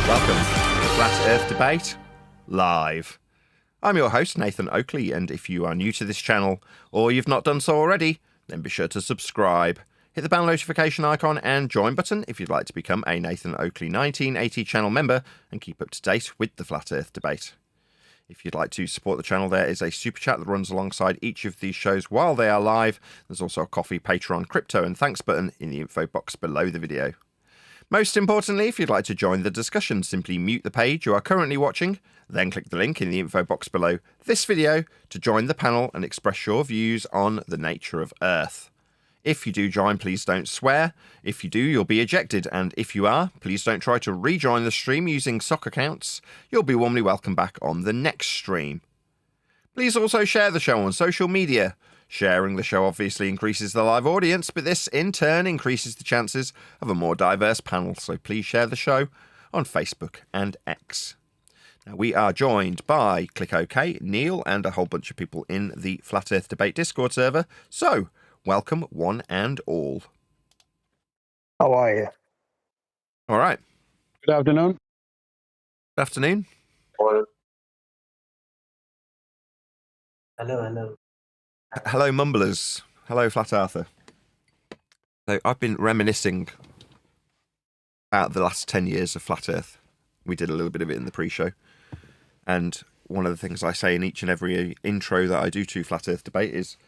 Welcome to the Flat Earth Debate Live. I'm your host, Nathan Oakley, and if you are new to this channel, or you've not done so already, then be sure to subscribe. Hit the bell notification icon and join button if you'd like to become a Nathan Oakley 1980 channel member and keep up to date with the Flat Earth Debate. If you'd like to support the channel, there is a super chat that runs alongside each of these shows while they are live. There's also a Coffee, Patreon, crypto and thanks button in the info box below the video. Most importantly, if you'd like to join the discussion, simply mute the page you are currently watching, then click the link in the info box below this video to join the panel and express your views on the nature of Earth. If you do join, please don't swear. If you do, you'll be ejected. And if you are, please don't try to rejoin the stream using sock accounts. You'll be warmly welcome back on the next stream. Please also share the show on social media. Sharing the show obviously increases the live audience, but this in turn increases the chances of a more diverse panel. So please share the show on Facebook and X. Now, we are joined by Click OK, Neil, and a whole bunch of people in the Flat Earth Debate Discord server. So, welcome, one and all. How are you? All right. Good afternoon. Good afternoon. Hello. Hello, Mumblers. Hello, Flat Earther. So I've been reminiscing about the last 10 years of Flat Earth. We did a little bit of it in the pre-show. And one of the things I say in each and every intro that I do to Flat Earth Debate is,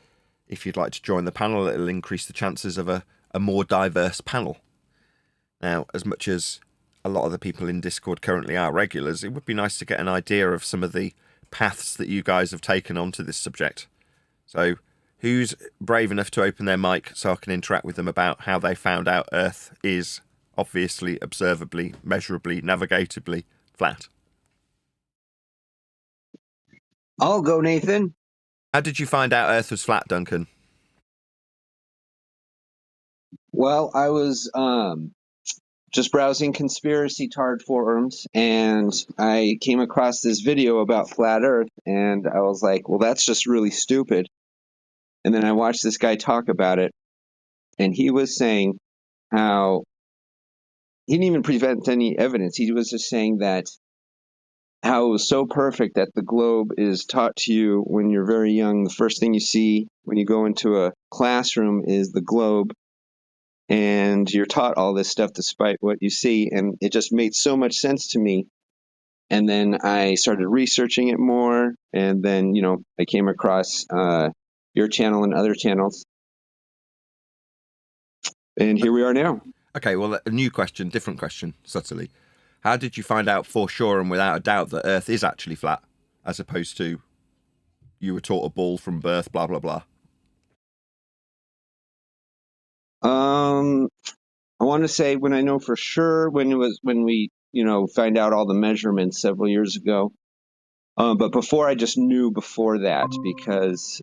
if you'd like to join the panel, it'll increase the chances of a more diverse panel. Now, as much as a lot of the people in Discord currently are regulars, it would be nice to get an idea of some of the paths that you guys have taken onto this subject. So, who's brave enough to open their mic so I can interact with them about how they found out Earth is obviously, observably, measurably, navigatably flat? I'll go, Nathan. How did you find out Earth was flat, Duncan? Well, I was just browsing conspiracy tard forums, and I came across this video about flat Earth, and I was like, well, that's just really stupid. And then I watched this guy talk about it, and he was saying how he didn't even present any evidence. He was just saying that how it was so perfect that the globe is taught to you when you're very young. The first thing you see when you go into a classroom is the globe, and you're taught all this stuff despite what you see, and it just made so much sense to me. And then I started researching it more, and then, I came across your channel and other channels, and here we are now. Okay, well, a new question, different question, subtly. How did you find out for sure and without a doubt that Earth is actually flat, as opposed to you were taught a ball from birth, blah, blah, blah? I want to say when I know for sure when we find out all the measurements several years ago. But before, I just knew before that because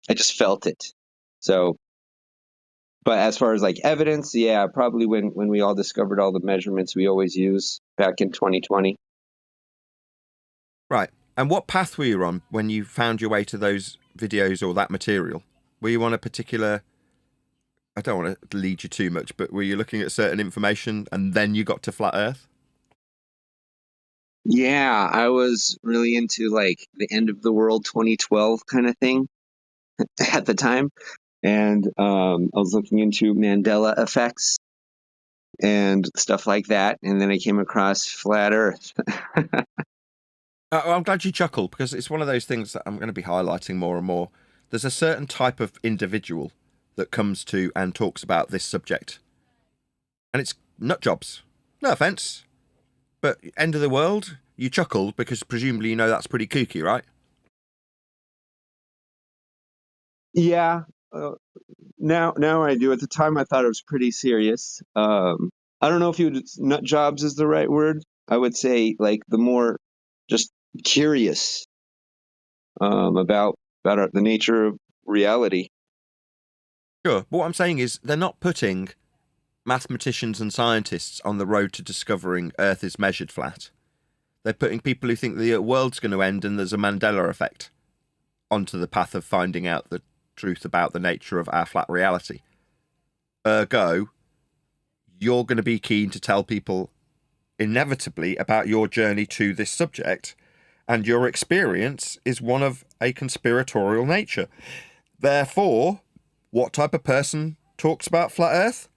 I just felt it. So, but as far as like evidence, yeah, probably when we all discovered all the measurements we always use back in 2020. Right. And what path were you on when you found your way to those videos or that material? Were you on a particular... I don't want to lead you too much, but were you looking at certain information and then you got to Flat Earth? Yeah, I was really into like the end of the world 2012 kind of thing at the time. And I was looking into Mandela effects and stuff like that. And then I came across Flat Earth. I'm glad you chuckled, because it's one of those things that I'm going to be highlighting more and more. There's a certain type of individual that comes to and talks about this subject. And it's nut jobs. No offence. But end of the world, you chuckled because presumably you know that's pretty kooky, right? Yeah. Now I do. At the time, I thought it was pretty serious. I don't know if nut jobs is the right word. I would say like the more just curious about the nature of reality. Sure. But what I'm saying is they're not putting mathematicians and scientists on the road to discovering Earth is measured flat. They're putting people who think the world's going to end and there's a Mandela effect onto the path of finding out the truth about the nature of our flat reality. Ergo, you're going to be keen to tell people inevitably about your journey to this subject, and your experience is one of a conspiratorial nature. Therefore, what type of person talks about flat Earth?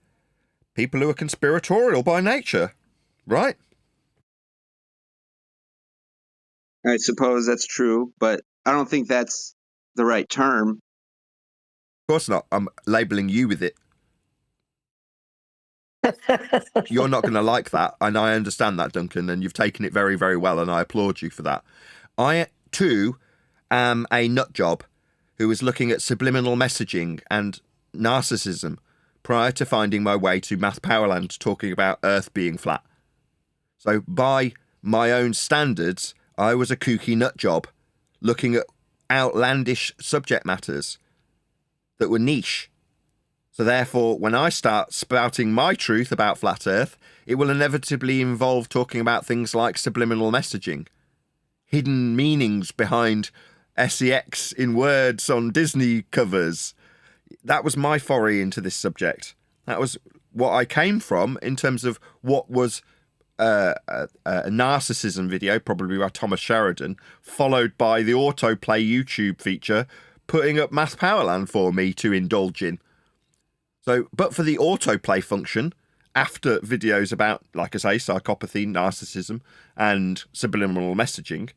People who are conspiratorial by nature, right? I suppose that's true, but I don't think that's the right term. Of course not. I'm labelling you with it. You're not going to like that, and I understand that, Duncan, and you've taken it very, very well, and I applaud you for that. I, too, am a nut job who is looking at subliminal messaging and narcissism prior to finding my way to Math Powerland talking about Earth being flat. So by my own standards, I was a kooky nut job looking at outlandish subject matters that were niche. So therefore, when I start spouting my truth about flat Earth, it will inevitably involve talking about things like subliminal messaging, hidden meanings behind sex in words on Disney covers. That was my foray into this subject. That was what I came from in terms of what was a narcissism video, probably by Thomas Sheridan, followed by the autoplay YouTube feature, putting up Math Powerland for me to indulge in. So, but for the autoplay function, after videos about, like I say, psychopathy, narcissism, and subliminal messaging,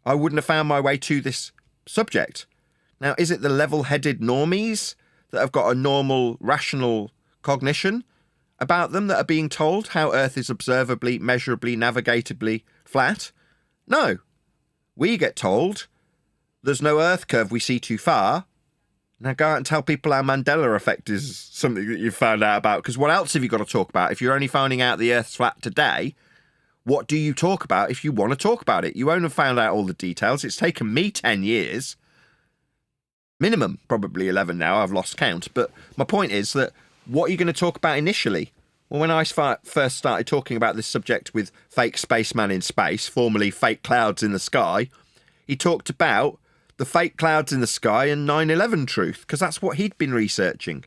I wouldn't have found my way to this subject. Now, is it the level-headed normies that have got a normal, rational cognition about them that are being told how Earth is observably, measurably, navigatably flat? No. We get told there's no Earth curve we see too far. Now go out and tell people how Mandela effect is something that you've found out about, because what else have you got to talk about? If you're only finding out the Earth's flat today, what do you talk about if you want to talk about it? You won't have found out all the details. It's taken me 10 years. Minimum, probably 11 now. I've lost count. But my point is that what are you going to talk about initially? Well, when I first started talking about this subject with Fake Spaceman in Space, formerly Fake Clouds in the Sky, he talked about the fake clouds in the sky and 9/11 truth, because that's what he'd been researching.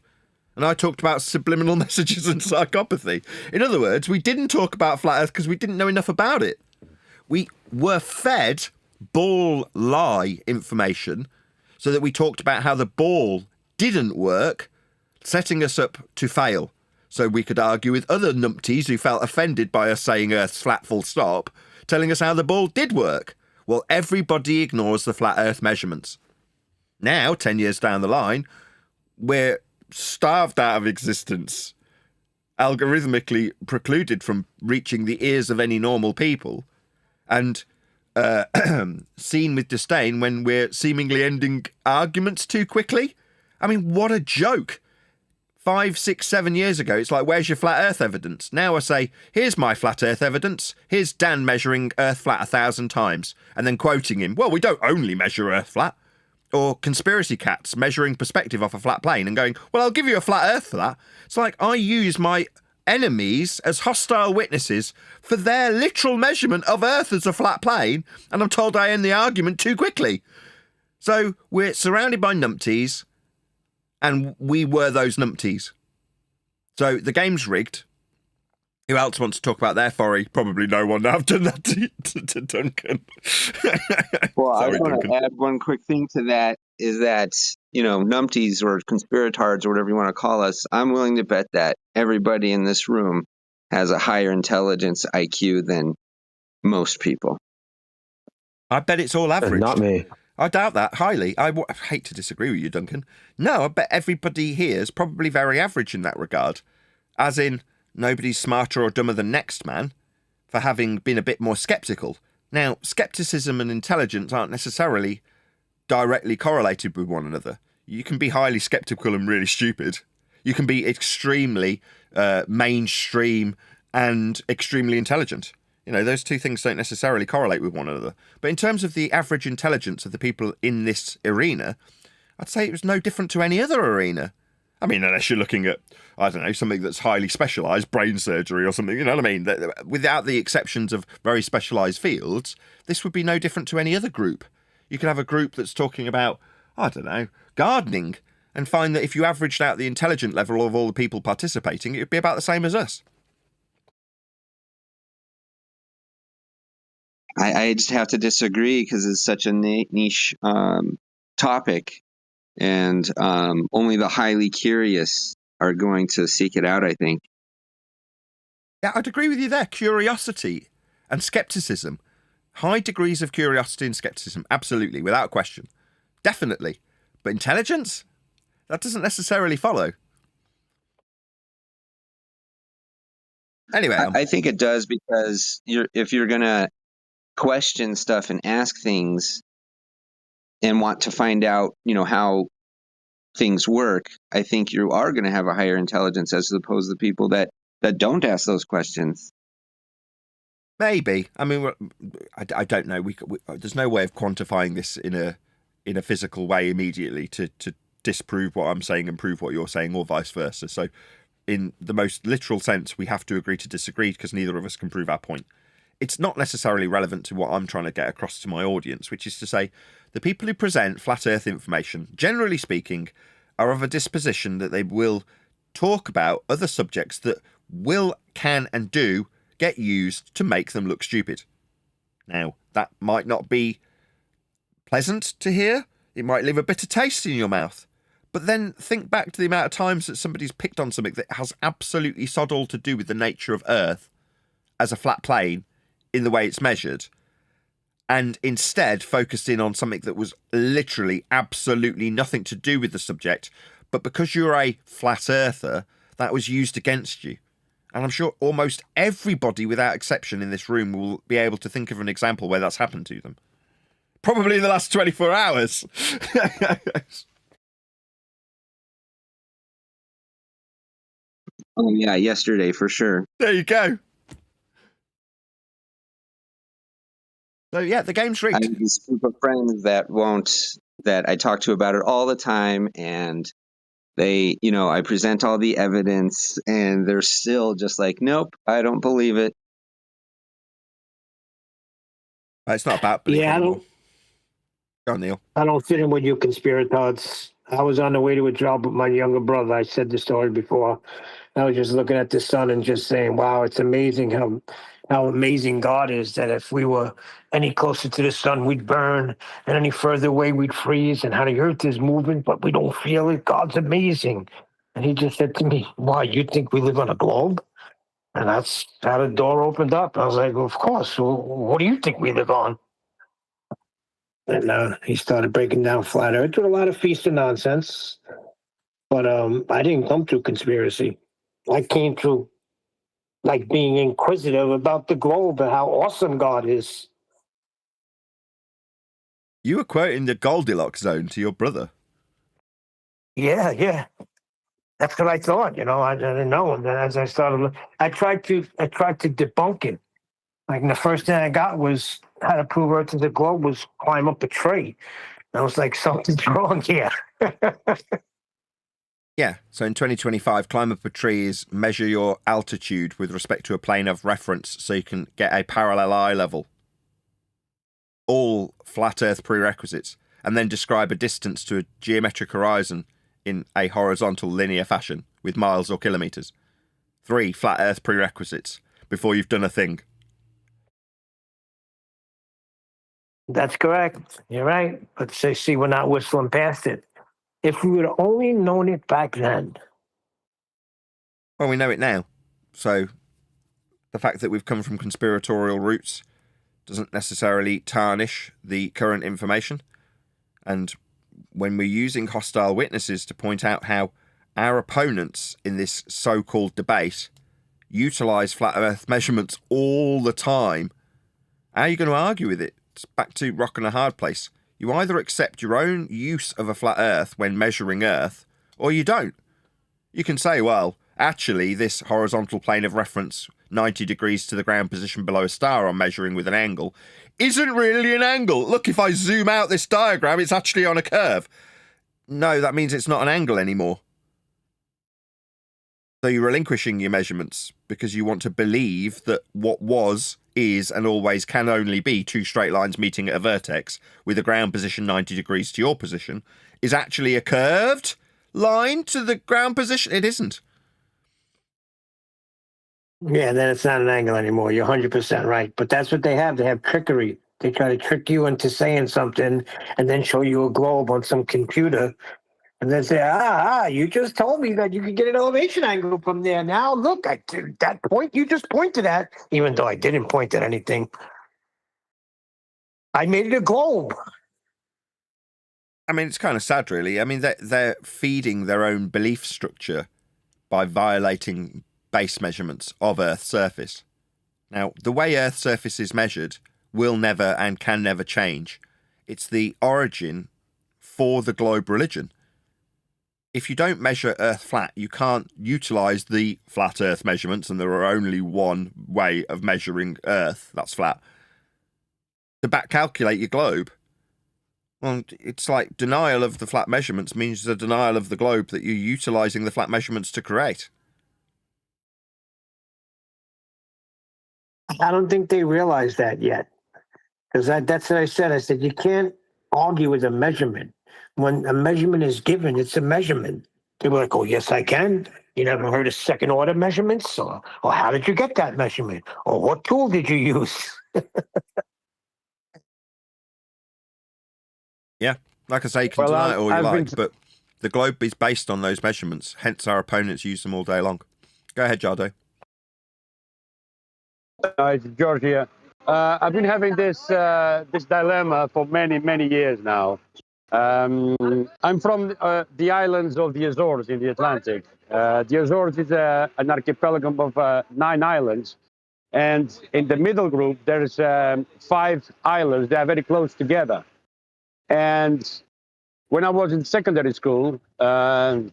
And I talked about subliminal messages and psychopathy. In other words, we didn't talk about flat Earth because we didn't know enough about it. We were fed ball lie information so that we talked about how the ball didn't work, setting us up to fail. So we could argue with other numpties who felt offended by us saying Earth's flat full stop, telling us how the ball did work. Well, everybody ignores the flat Earth measurements. Now, 10 years down the line, we're starved out of existence, algorithmically precluded from reaching the ears of any normal people, and seen with disdain when we're seemingly ending arguments too quickly. I mean, what a joke. 5, 6, 7 years ago, it's like, where's your flat Earth evidence? Now I say, here's my flat Earth evidence. Here's Dan measuring Earth flat 1,000 times, and then quoting him, well, we don't only measure Earth flat. Or conspiracy cats measuring perspective off a flat plane and going, well, I'll give you a flat Earth for that. It's like I use my enemies as hostile witnesses for their literal measurement of Earth as a flat plane, and I'm told I end the argument too quickly. So we're surrounded by numpties, and we were those numpties. So the game's rigged. Who else wants to talk about their foray? Probably no one. I've done that to Duncan. Well, Sorry, I want Duncan. to add one quick thing to that, is that, numpties or conspiratards or whatever you want to call us, I'm willing to bet that everybody in this room has a higher intelligence IQ than most people. I bet it's all average. Not me. I doubt that highly. I hate to disagree with you, Duncan. No, I bet everybody here is probably very average in that regard. As in, nobody's smarter or dumber than next man for having been a bit more sceptical. Now, skepticism and intelligence aren't necessarily directly correlated with one another. You can be highly skeptical and really stupid. You can be extremely mainstream and extremely intelligent. Those two things don't necessarily correlate with one another. But in terms of the average intelligence of the people in this arena, I'd say it was no different to any other arena. I mean, unless you're looking at, I don't know, something that's highly specialised, brain surgery or something, you know what I mean? Without the exceptions of very specialised fields, this would be no different to any other group. You could have a group that's talking about, I don't know, gardening, and find that if you averaged out the intelligent level of all the people participating, it would be about the same as us. I just have to disagree because it's such a niche topic, and only the highly curious are going to seek it out, I think. Yeah, I'd agree with you there. Curiosity and skepticism. High degrees of curiosity and skepticism, absolutely, without question. Definitely. But intelligence? That doesn't necessarily follow. Anyway. I think it does, because if you're going to question stuff and ask things and want to find out, how things work, I think you are going to have a higher intelligence as opposed to people that don't ask those questions. Maybe. I mean, I don't know. There's no way of quantifying this in a physical way immediately to disprove what I'm saying and prove what you're saying, or vice versa. So, in the most literal sense, we have to agree to disagree because neither of us can prove our point. It's not necessarily relevant to what I'm trying to get across to my audience, which is to say, the people who present flat Earth information, generally speaking, are of a disposition that they will talk about other subjects that will, can, and do get used to make them look stupid. Now, that might not be pleasant to hear. It might leave a bitter taste in your mouth. But then think back to the amount of times that somebody's picked on something that has absolutely sod all to do with the nature of Earth as a flat plane in the way it's measured, and instead focused in on something that was literally absolutely nothing to do with the subject, but because you're a flat earther, that was used against you. And I'm sure almost everybody without exception in this room will be able to think of an example where that's happened to them. Probably in the last 24 hours. Oh yeah, yesterday for sure. There you go. So yeah, the game's rigged. I have this group of friends that I talk to about it all the time, and they, I present all the evidence, and they're still just like, nope, I don't believe it. It's not about belief anymore. Go on, Neil. I don't fit in with your conspirators. I was on the way to a job with my younger brother. I said the story before. I was just looking at the sun and just saying, wow, it's amazing how amazing God is, that if we were any closer to the sun, we'd burn, and any further away, we'd freeze, and how the earth is moving, but we don't feel it. God's amazing. And he just said to me, why, you think we live on a globe? And that's how the door opened up. I was like, well, of course. Well, what do you think we live on? And he started breaking down flat earth with a lot of feast and nonsense. But I didn't come through conspiracy. I came through like being inquisitive about the globe and how awesome God is. You were quoting the Goldilocks zone to your brother. Yeah. That's what I thought. I didn't know. And then as I started, I tried to debunk it. Like the first thing I got was how to prove Earth is a globe was climb up a tree. I was like, something's wrong here. Yeah, so in 2025, climb up a tree is measure your altitude with respect to a plane of reference so you can get a parallel eye level. All flat Earth prerequisites, and then describe a distance to a geometric horizon in a horizontal linear fashion with miles or kilometres. 3 flat Earth prerequisites before you've done a thing. That's correct. You're right. But see, we're not whistling past it. If we would have only known it back then. Well, we know it now. So the fact that we've come from conspiratorial roots doesn't necessarily tarnish the current information. And when we're using hostile witnesses to point out how our opponents in this so-called debate utilise flat Earth measurements all the time, how are you going to argue with it? It's back to rock and a hard place. You either accept your own use of a flat Earth when measuring Earth, or you don't. You can say, well, actually, this horizontal plane of reference, 90 degrees to the ground position below a star I'm measuring with an angle, isn't really an angle. Look, if I zoom out this diagram, it's actually on a curve. No, that means it's not an angle anymore. So you're relinquishing your measurements because you want to believe that what was, is, and always can only be 2 straight lines meeting at a vertex with a ground position 90 degrees to your position is actually a curved line to the ground position. It isn't. Yeah, then it's not an angle anymore. You're 100% right. But that's what they have. They have trickery. They try to trick you into saying something and then show you a globe on some computer and then say, you just told me that you could get an elevation angle from there. Now, look, that point you just pointed at, even though I didn't point at anything, I made it a globe. I mean, it's kind of sad, really. I mean, they're feeding their own belief structure by violating base measurements of Earth's surface. Now, the way Earth's surface is measured will never and can never change. It's the origin for the globe religion. If you don't measure Earth flat, you can't utilise the flat Earth measurements, and there are only one way of measuring Earth, that's flat, to back calculate your globe. Well, it's like denial of the flat measurements means the denial of the globe that you're utilising the flat measurements to create. I don't think they realize that yet. Because that's what I said. I said, you can't argue with a measurement. When a measurement is given, it's a measurement. They were like, oh, yes, I can. You never heard of second order measurements? Or how did you get that measurement? Or what tool did you use? Yeah, like I say, you can deny it all you like, but the globe is based on those measurements. Hence, our opponents use them all day long. Go ahead, Jardo. It's George here. I've been having this dilemma for many years now. I'm from the islands of the Azores in the Atlantic. The Azores is an archipelago of 9 islands, and in the middle group there's 5 islands that are very close together. And when I was in secondary school, the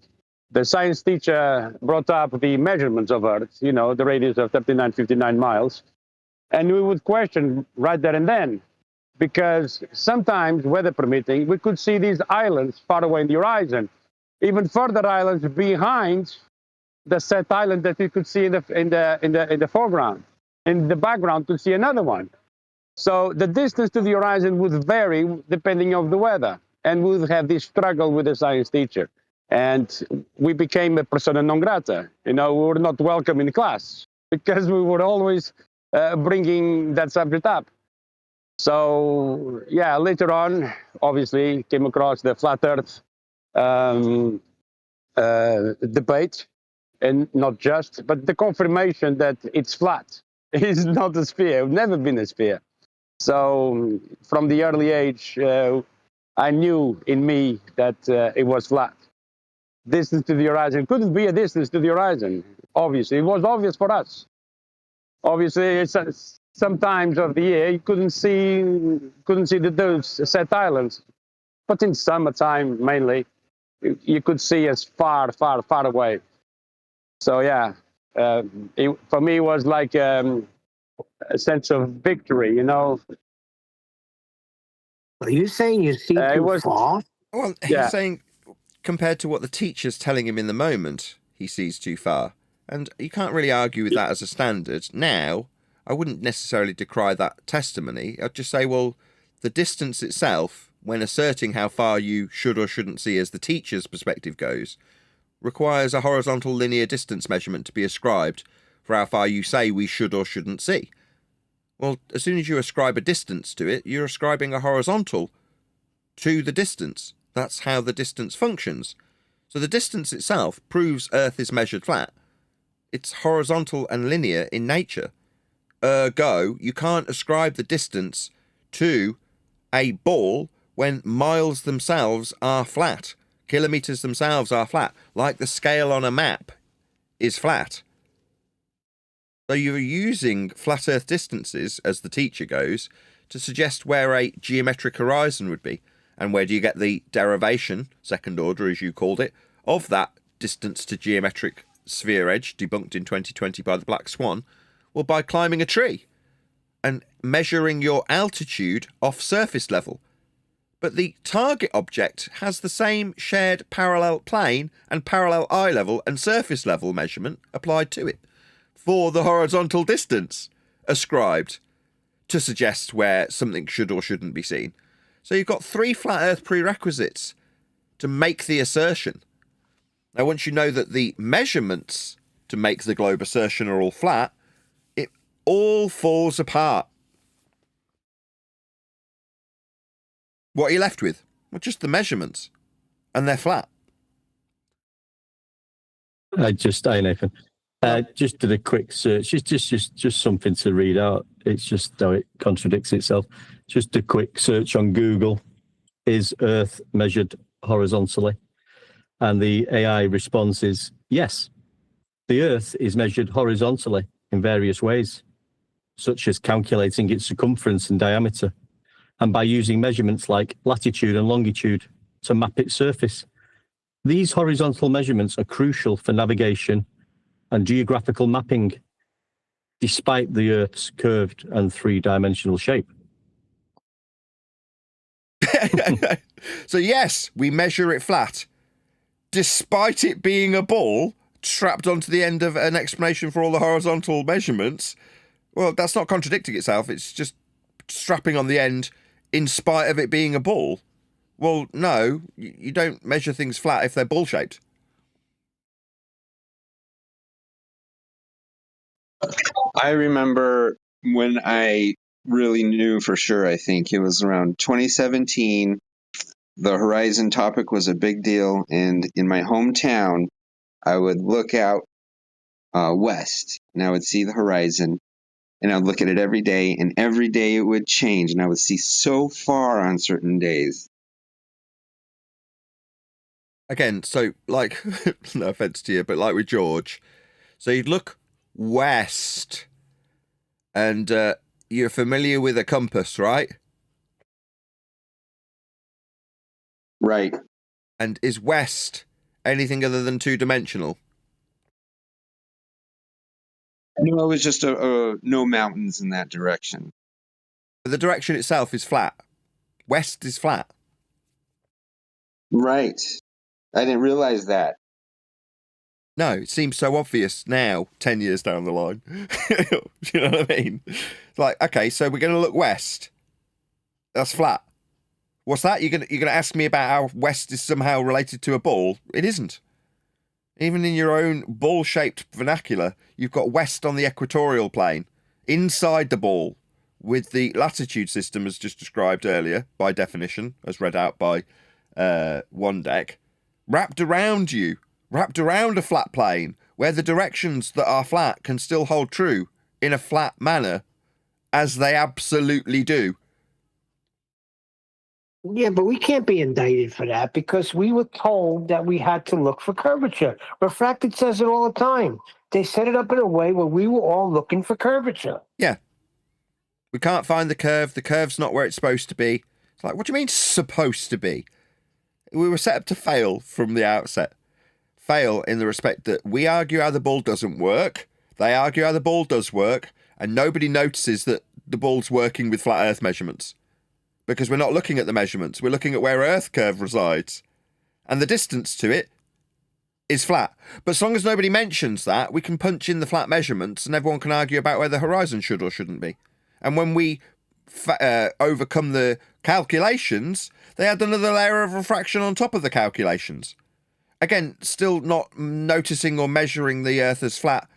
science teacher brought up the measurements of Earth, the radius of 3959 miles. And we would question right there and then, because sometimes, weather permitting, we could see these islands far away in the horizon, even further islands behind the set island that we could see in the foreground. In the background, to see another one. So the distance to the horizon would vary depending on the weather, and we would have this struggle with the science teacher. And we became a persona non grata. We were not welcome in class because we were always bringing that subject up. So, yeah, later on, obviously, came across the flat Earth debate, and not just, but the confirmation that it's flat. It's not a sphere, it's never been a sphere. So from the early age, I knew in me that it was flat. Distance to the horizon couldn't be a distance to the horizon. Obviously, it was obvious for us. Obviously, sometimes of the year you couldn't see those set islands, but in summertime mainly, you could see us far away. So yeah, for me it was like a sense of victory, Are you saying you see too far? Well, he's saying compared to what the teacher's telling him in the moment, he sees too far. And you can't really argue with that as a standard. Now, I wouldn't necessarily decry that testimony. I'd just say, well, the distance itself, when asserting how far you should or shouldn't see as the teacher's perspective goes, requires a horizontal linear distance measurement to be ascribed for how far you say we should or shouldn't see. Well, as soon as you ascribe a distance to it, you're ascribing a horizontal to the distance. That's how the distance functions. So the distance itself proves Earth is measured flat. It's horizontal and linear in nature. Ergo, you can't ascribe the distance to a ball when miles themselves are flat. Kilometres themselves are flat, like the scale on a map is flat. So you're using flat Earth distances, as the teacher goes, to suggest where a geometric horizon would be. And where do you get the derivation, second order as you called it, of that distance to geometric sphere edge, debunked in 2020 by the Black Swan? Well, by climbing a tree and measuring your altitude off surface level. But the target object has the same shared parallel plane and parallel eye level and surface level measurement applied to it for the horizontal distance ascribed to suggest where something should or shouldn't be seen. So you've got 3 flat Earth prerequisites to make the assertion. Now, once you know that the measurements to make the globe assertion are all flat, all falls apart. What are you left with? Well, just the measurements, and they're flat. Hi, Nathan. Just did a quick search. It's just something to read out. It's just how it contradicts itself. Just a quick search on Google. Is Earth measured horizontally? And the AI response is yes. The Earth is measured horizontally in various ways, such as calculating its circumference and diameter, and by using measurements like latitude and longitude to map its surface. These horizontal measurements are crucial for navigation and geographical mapping, despite the Earth's curved and three-dimensional shape. So yes, we measure it flat, despite it being a ball strapped onto the end of an explanation for all the horizontal measurements. Well, that's not contradicting itself. It's just strapping on the end in spite of it being a ball. Well, no, you don't measure things flat if they're ball-shaped. I remember when I really knew for sure, I think it was around 2017, the horizon topic was a big deal. And in my hometown, I would look out west and I would see the horizon and I would look at it every day, and every day it would change and I would see so far on certain days. Again, so like, no offense to you, but like with George, so you'd look west and you're familiar with a compass, right? Right. And is west anything other than two-dimensional? No, it was just no mountains in that direction. But the direction itself is flat. West is flat. Right. I didn't realize that. No, it seems so obvious now, 10 years down the line. You know what I mean? It's like, okay, so we're going to look west. That's flat. What's that? You're gonna ask me about how west is somehow related to a ball? It isn't. Even in your own ball-shaped vernacular, you've got west on the equatorial plane, inside the ball, with the latitude system as just described earlier, by definition, as read out by one deck, wrapped around you, wrapped around a flat plane, where the directions that are flat can still hold true in a flat manner, as they absolutely do. Yeah, but we can't be indicted for that because we were told that we had to look for curvature. Refracted says it all the time. They set it up in a way where we were all looking for curvature. Yeah. We can't find the curve. The curve's not where it's supposed to be. It's like, what do you mean supposed to be? We were set up to fail from the outset. Fail in the respect that we argue how the ball doesn't work, they argue how the ball does work, and nobody notices that the ball's working with flat Earth measurements. Because we're not looking at the measurements, we're looking at where Earth curve resides. And the distance to it is flat. But as long as nobody mentions that, we can punch in the flat measurements and everyone can argue about where the horizon should or shouldn't be. And when we overcome the calculations, they add another layer of refraction on top of the calculations. Again, still not noticing or measuring the Earth as flat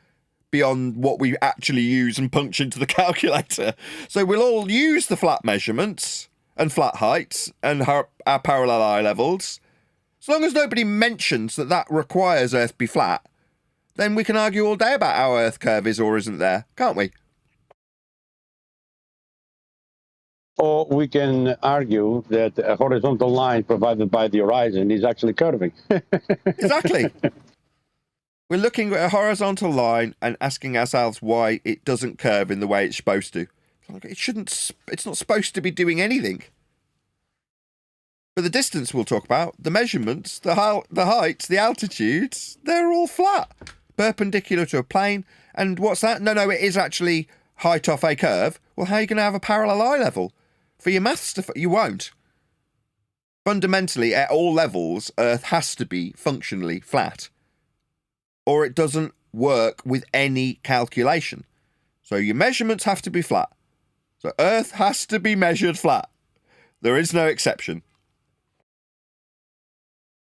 beyond what we actually use and punch into the calculator. So we'll all use the flat measurements and flat heights and our parallel eye levels. As long as nobody mentions that that requires Earth be flat, then we can argue all day about how Earth curve is or isn't there, can't we? Or we can argue that a horizontal line provided by the horizon is actually curving. Exactly. We're looking at a horizontal line and asking ourselves why it doesn't curve in the way it's supposed to. It shouldn't. It's not supposed to be doing anything. But the distance we'll talk about, the measurements, the heights, the altitudes, they're all flat, perpendicular to a plane. And what's that? No, it is actually height off a curve. Well, how are you going to have a parallel eye level? For your maths stuff, you won't. Fundamentally, at all levels, Earth has to be functionally flat, or it doesn't work with any calculation. So your measurements have to be flat. So Earth has to be measured flat. There is no exception.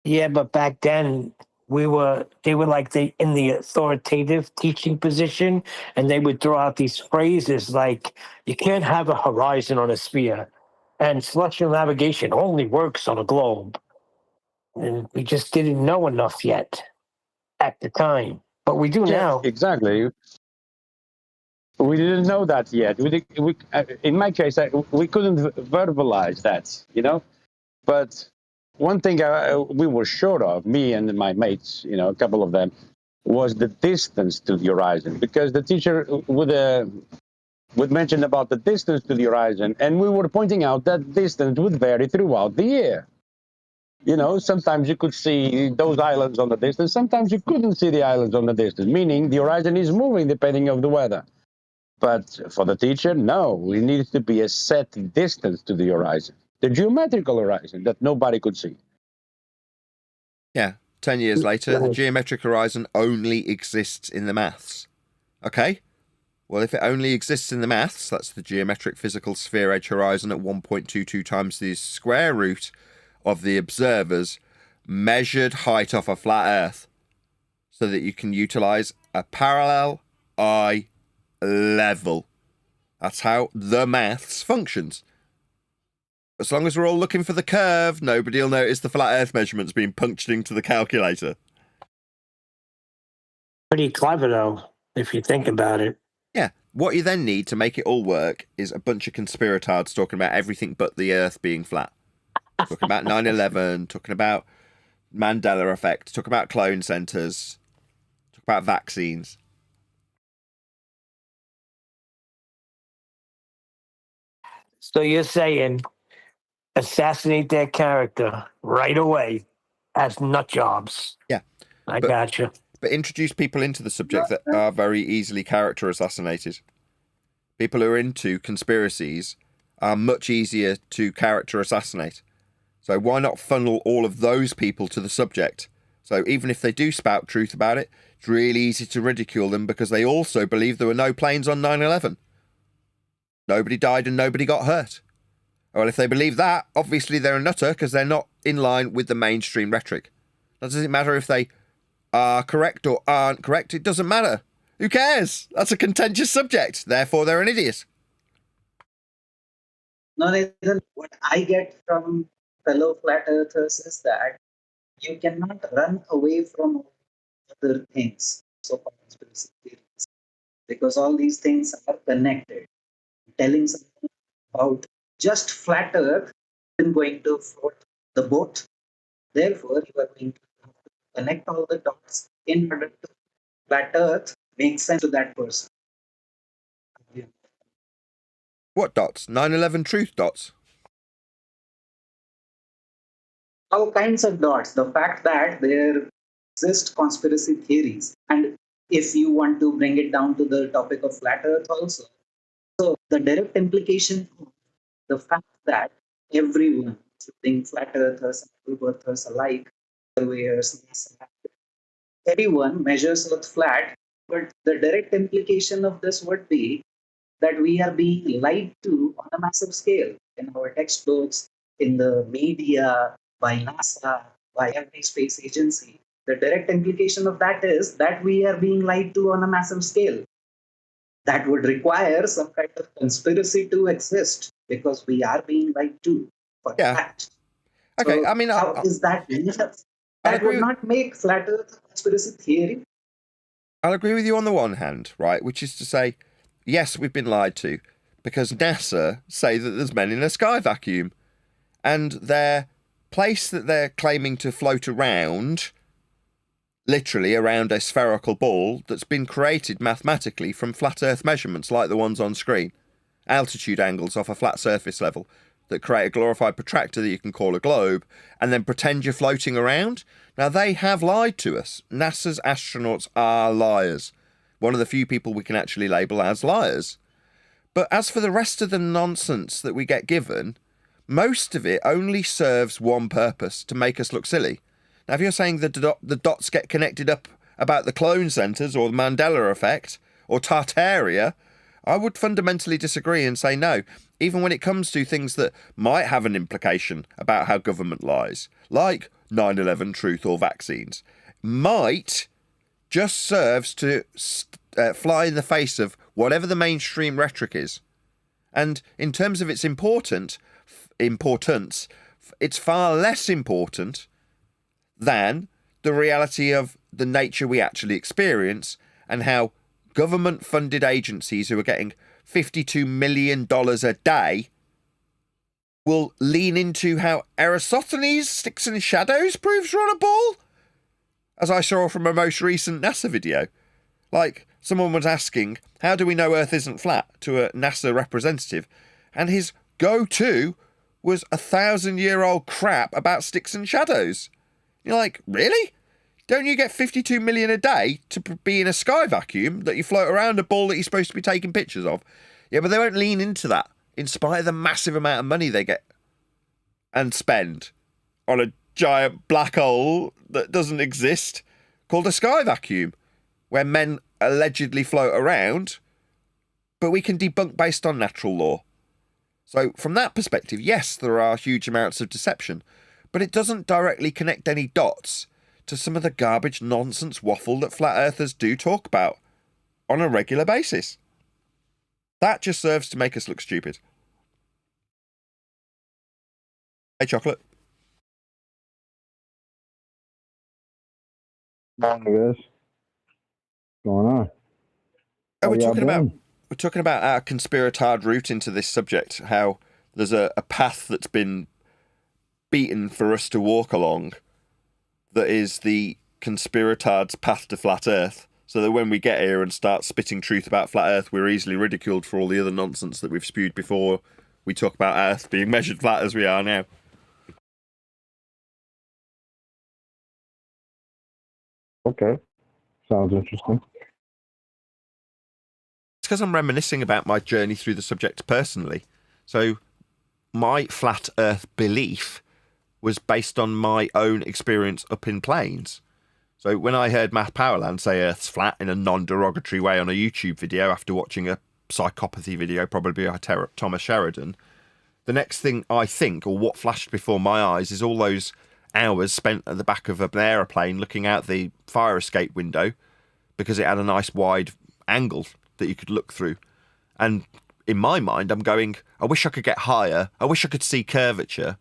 Yeah, but back then they were like in the authoritative teaching position, and they would throw out these phrases like, you can't have a horizon on a sphere, and celestial navigation only works on a globe. And we just didn't know enough yet at the time, but we do now. Exactly. We didn't know that yet. In my case, we couldn't verbalize that, But one thing we were sure of, me and my mates, a couple of them, was the distance to the horizon, because the teacher would mention about the distance to the horizon, and we were pointing out that distance would vary throughout the year. Sometimes you could see those islands on the distance, sometimes you couldn't see the islands on the distance, meaning the horizon is moving depending on the weather. But for the teacher, no, it needs to be a set distance to the horizon, the geometrical horizon that nobody could see. Yeah, 10 years later, the geometric horizon only exists in the maths. Okay, well, if it only exists in the maths, that's the geometric physical sphere edge horizon at 1.22 times the square root of the observer's measured height off a flat Earth, so that you can utilize a parallel eye level. That's how the maths functions. As long as we're all looking for the curve, nobody will notice the flat Earth measurements being punched into the calculator. Pretty clever, though, if you think about it. Yeah. What you then need to make it all work is a bunch of conspiratards talking about everything but the Earth being flat. Talking about 9/11, talking about Mandela effect, talking about clone centers, talking about vaccines. So you're saying assassinate their character right away as nut jobs. Yeah. I gotcha. But introduce people into the subject that are very easily character assassinated. People who are into conspiracies are much easier to character assassinate. So why not funnel all of those people to the subject? So even if they do spout truth about it, it's really easy to ridicule them because they also believe there were no planes on 9/11. Nobody died and nobody got hurt. Well, if they believe that, obviously they're a nutter because they're not in line with the mainstream rhetoric. That doesn't matter if they are correct or aren't correct. It doesn't matter. Who cares? That's a contentious subject. Therefore, they're an idiot. No, Nathan, what I get from fellow flat earthers is that you cannot run away from other things, so-called conspiracy theories, because all these things are connected. Telling something about just flat earth isn't going to float the boat. Therefore, you are going to have to connect all the dots in order to flat earth make sense to that person. What dots? 9/11 truth dots? All kinds of dots. The fact that there exist conspiracy theories, and if you want to bring it down to the topic of flat earth also, so the direct implication of the fact that everyone, including flat earthers and true earthers alike, surveyors, everyone measures earth flat, but the direct implication of this would be that we are being lied to on a massive scale in our textbooks, in the media, by NASA, by every space agency. The direct implication of that is that we are being lied to on a massive scale. That would require some kind of conspiracy to exist because we are being lied to for that. Okay, so I mean, how is that? That would not make flat earth a conspiracy theory. I'll agree with you on the one hand, right, which is to say, yes, we've been lied to because NASA say that there's men in a sky vacuum and their place that they're claiming to float around, literally around a spherical ball that's been created mathematically from flat earth measurements like the ones on screen, altitude angles off a flat surface level that create a glorified protractor that you can call a globe and then pretend you're floating around. Now, they have lied to us. NASA's astronauts are liars. One of the few people we can actually label as liars. But as for the rest of the nonsense that we get given, most of it only serves one purpose, to make us look silly. Now, if you're saying the dots get connected up about the clone centres or the Mandela effect or Tartaria, I would fundamentally disagree and say no. Even when it comes to things that might have an implication about how government lies, like 9/11 truth or vaccines, might just serves to fly in the face of whatever the mainstream rhetoric is. And in terms of its importance, it's far less important than the reality of the nature we actually experience and how government-funded agencies who are getting $52 million a day will lean into how Aristophanes' Sticks and Shadows proves we're on a ball, as I saw from a most recent NASA video. Like, someone was asking, how do we know Earth isn't flat, to a NASA representative, and his go-to was 1,000-year-old crap about sticks and shadows. You're like, really? Don't you get 52 million a day to be in a sky vacuum that you float around a ball that you're supposed to be taking pictures of? Yeah, but they won't lean into that, in spite of the massive amount of money they get and spend on a giant black hole that doesn't exist called a sky vacuum, where men allegedly float around, but we can debunk based on natural law. So from that perspective, yes, there are huge amounts of deception, but it doesn't directly connect any dots to some of the garbage nonsense waffle that flat earthers do talk about on a regular basis. That just serves to make us look stupid. Hey, Chocolate. Morning, guys. What's going on? Oh, we're y'all talking about our conspiratard route into this subject, how there's a path that's been beaten for us to walk along that is the conspiratard's path to flat earth, so that when we get here and start spitting truth about flat earth, we're easily ridiculed for all the other nonsense that we've spewed before we talk about earth being measured flat as we are now. Okay. Sounds interesting. It's because I'm reminiscing about my journey through the subject personally. So my flat earth belief was based on my own experience up in planes. So when I heard Matt Powerland say Earth's flat in a non-derogatory way on a YouTube video after watching a psychopathy video, probably by Thomas Sheridan, the next thing I think, or what flashed before my eyes, is all those hours spent at the back of an aeroplane looking out the fire escape window because it had a nice wide angle that you could look through. And in my mind, I'm going, I wish I could get higher. I wish I could see curvature,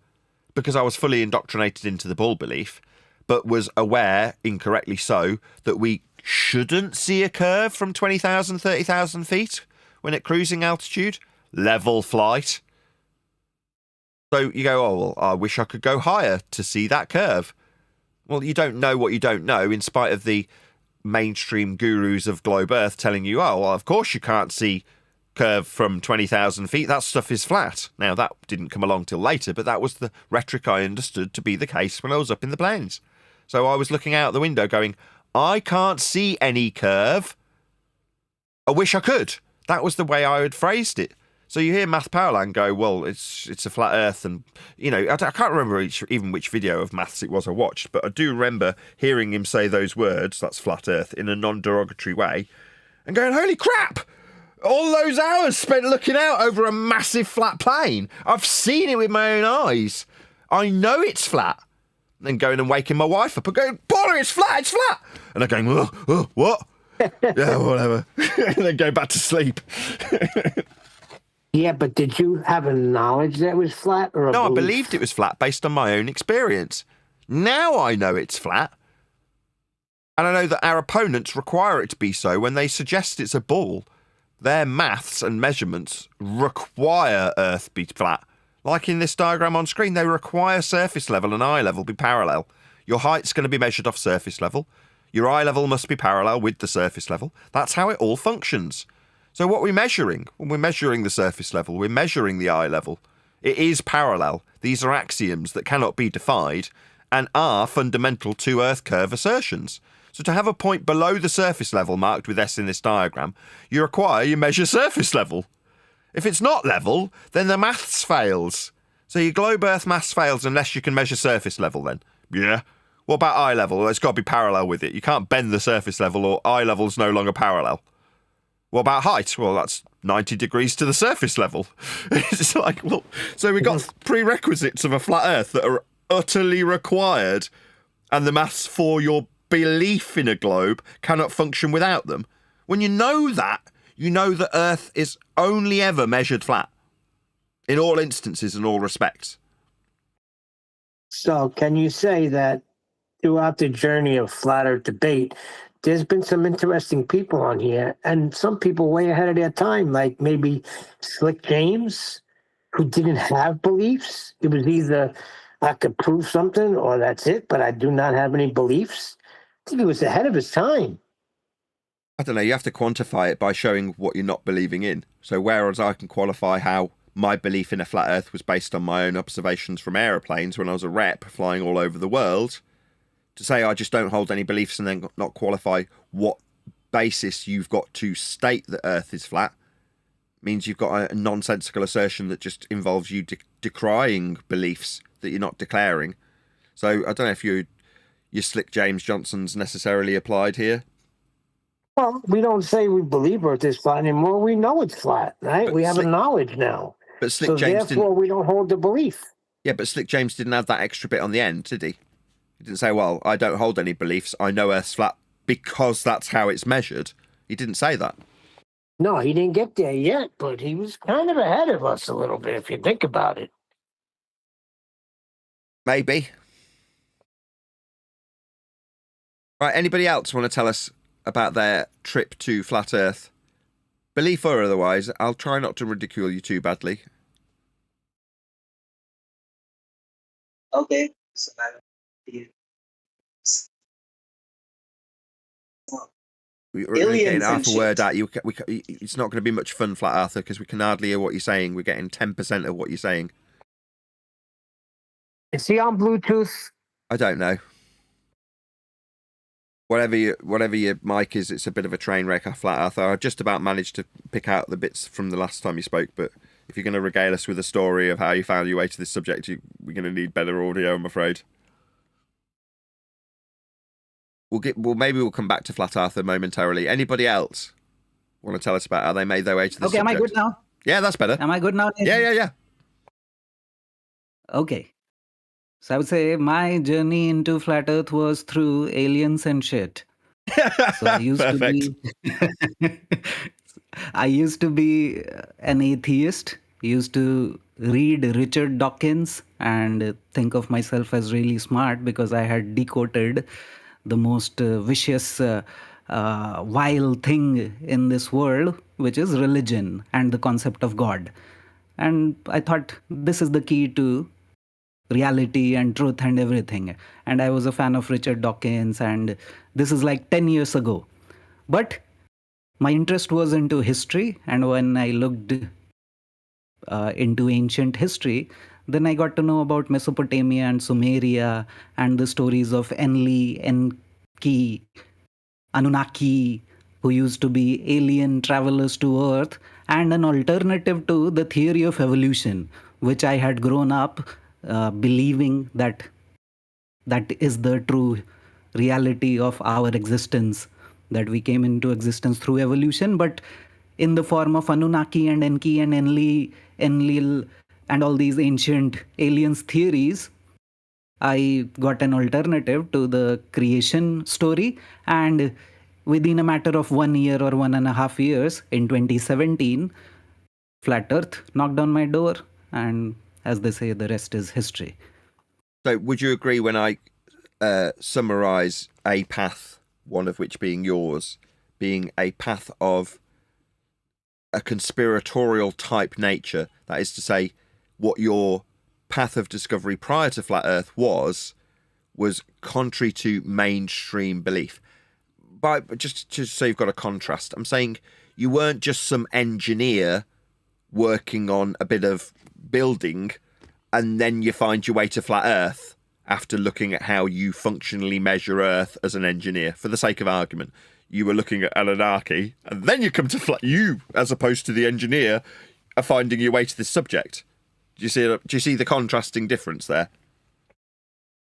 because I was fully indoctrinated into the bull belief, but was aware, incorrectly so, that we shouldn't see a curve from 20,000, 30,000 feet when at cruising altitude. Level flight. So you go, oh, well, I wish I could go higher to see that curve. Well, you don't know what you don't know, in spite of the mainstream gurus of Globe Earth telling you, oh, well, of course you can't see curve from 20,000 feet. That stuff is flat. Now, that didn't come along till later, but that was the rhetoric I understood to be the case when I was up in the planes. So I was looking out the window going, I can't see any curve. I wish I could. That was the way I had phrased it. So you hear Math Powerland go, well, it's a flat earth, and, you know, I can't remember even which video of maths it was I watched, but I do remember hearing him say those words, that's flat earth, in a non-derogatory way, and going, holy crap! All those hours spent looking out over a massive flat plane. I've seen it with my own eyes. I know it's flat. And then going and waking my wife up and going, Paula, it's flat, it's flat. And I'm going, what? Yeah, whatever. And then go back to sleep. Yeah, but did you have a knowledge that it was flat? Or No, I believed it was flat based on my own experience. Now I know it's flat. And I know that our opponents require it to be so when they suggest it's a ball. Their maths and measurements require Earth be flat. Like in this diagram on screen, they require surface level and eye level be parallel. Your height's going to be measured off surface level. Your eye level must be parallel with the surface level. That's how it all functions. So what are we measuring? Well, we're measuring the surface level. We're measuring the eye level. It is parallel. These are axioms that cannot be defied and are fundamental to Earth curve assertions. So to have a point below the surface level marked with S in this diagram, you measure surface level. If it's not level, then the maths fails. So your globe Earth maths fails unless you can measure surface level then. Yeah. What about eye level? Well, it's got to be parallel with it. You can't bend the surface level or eye level's no longer parallel. What about height? Well, that's 90 degrees to the surface level. It's like, well, so we've got prerequisites of a flat Earth that are utterly required, and the maths for your belief in a globe cannot function without them. When you know that Earth is only ever measured flat in all instances and all respects. So can you say that throughout the journey of flat earth debate, there's been some interesting people on here and some people way ahead of their time, like maybe Slick James, who didn't have beliefs. It was either I could prove something or that's it, but I do not have any beliefs. I think he was ahead of his time. I don't know, you have to quantify it by showing what you're not believing in. So whereas I can qualify how my belief in a flat earth was based on my own observations from aeroplanes when I was a rep flying all over the world, to say I just don't hold any beliefs and then not qualify what basis you've got to state that Earth is flat means you've got a nonsensical assertion that just involves you decrying beliefs that you're not declaring. So I don't know if your Slick James Johnson's necessarily applied here. Well, we don't say we believe Earth is flat anymore. We know it's flat, right? But we have a knowledge now. But Slick So James therefore, we don't hold the belief. Yeah, but Slick James didn't have that extra bit on the end, did he? He didn't say, well, I don't hold any beliefs. I know Earth's flat because that's how it's measured. He didn't say that. No, he didn't get there yet, but he was kind of ahead of us a little bit, if you think about it. Maybe. Right, anybody else want to tell us about their trip to Flat Earth? Belief or otherwise, I'll try not to ridicule you too badly. Okay. So We're only getting aliens half and a word shit. out. It's not going to be much fun, Flat Earther, because we can hardly hear what you're saying. We're getting 10% of what you're saying. Is he on Bluetooth? I don't know. Whatever your mic is, it's a bit of a train wreck, Flat Earther. I just about managed to pick out the bits from the last time you spoke, but if you're going to regale us with a story of how you found your way to this subject, we're going to need better audio, I'm afraid. Maybe we'll come back to Flat Earther momentarily. Anybody else want to tell us about how they made their way to this subject? Am I good now? Yeah, that's better. Am I good now? Yeah. Okay. So I would say my journey into Flat Earth was through aliens and shit. So I used I used to be an atheist. Used to read Richard Dawkins and think of myself as really smart because I had decoded the most vicious, vile thing in this world, which is religion and the concept of God. And I thought this is the key to reality and truth and everything. And I was a fan of Richard Dawkins, and this is like 10 years ago. But my interest was into history, and when I looked into ancient history, then I got to know about Mesopotamia and Sumeria and the stories of Enlil, Enki, Anunnaki, who used to be alien travelers to Earth, and an alternative to the theory of evolution, which I had grown up believing that is the true reality of our existence, that we came into existence through evolution, but in the form of Anunnaki and Enki and Enlil and all these ancient aliens theories. I got an alternative to the creation story, and within a matter of 1 year or 1.5 years, in 2017, Flat Earth knocked on my door, and as they say, the rest is history. So would you agree when I summarize a path, one of which being yours, being a path of a conspiratorial type nature, that is to say, what your path of discovery prior to Flat Earth was contrary to mainstream belief? But just so you've got a contrast, I'm saying you weren't just some engineer working on a bit of building and then you find your way to Flat Earth after looking at how you functionally measure Earth as an engineer. For the sake of argument, you were looking at Anunnaki and then you come to you, as opposed to the engineer, are finding your way to this subject. Do you see the contrasting difference there?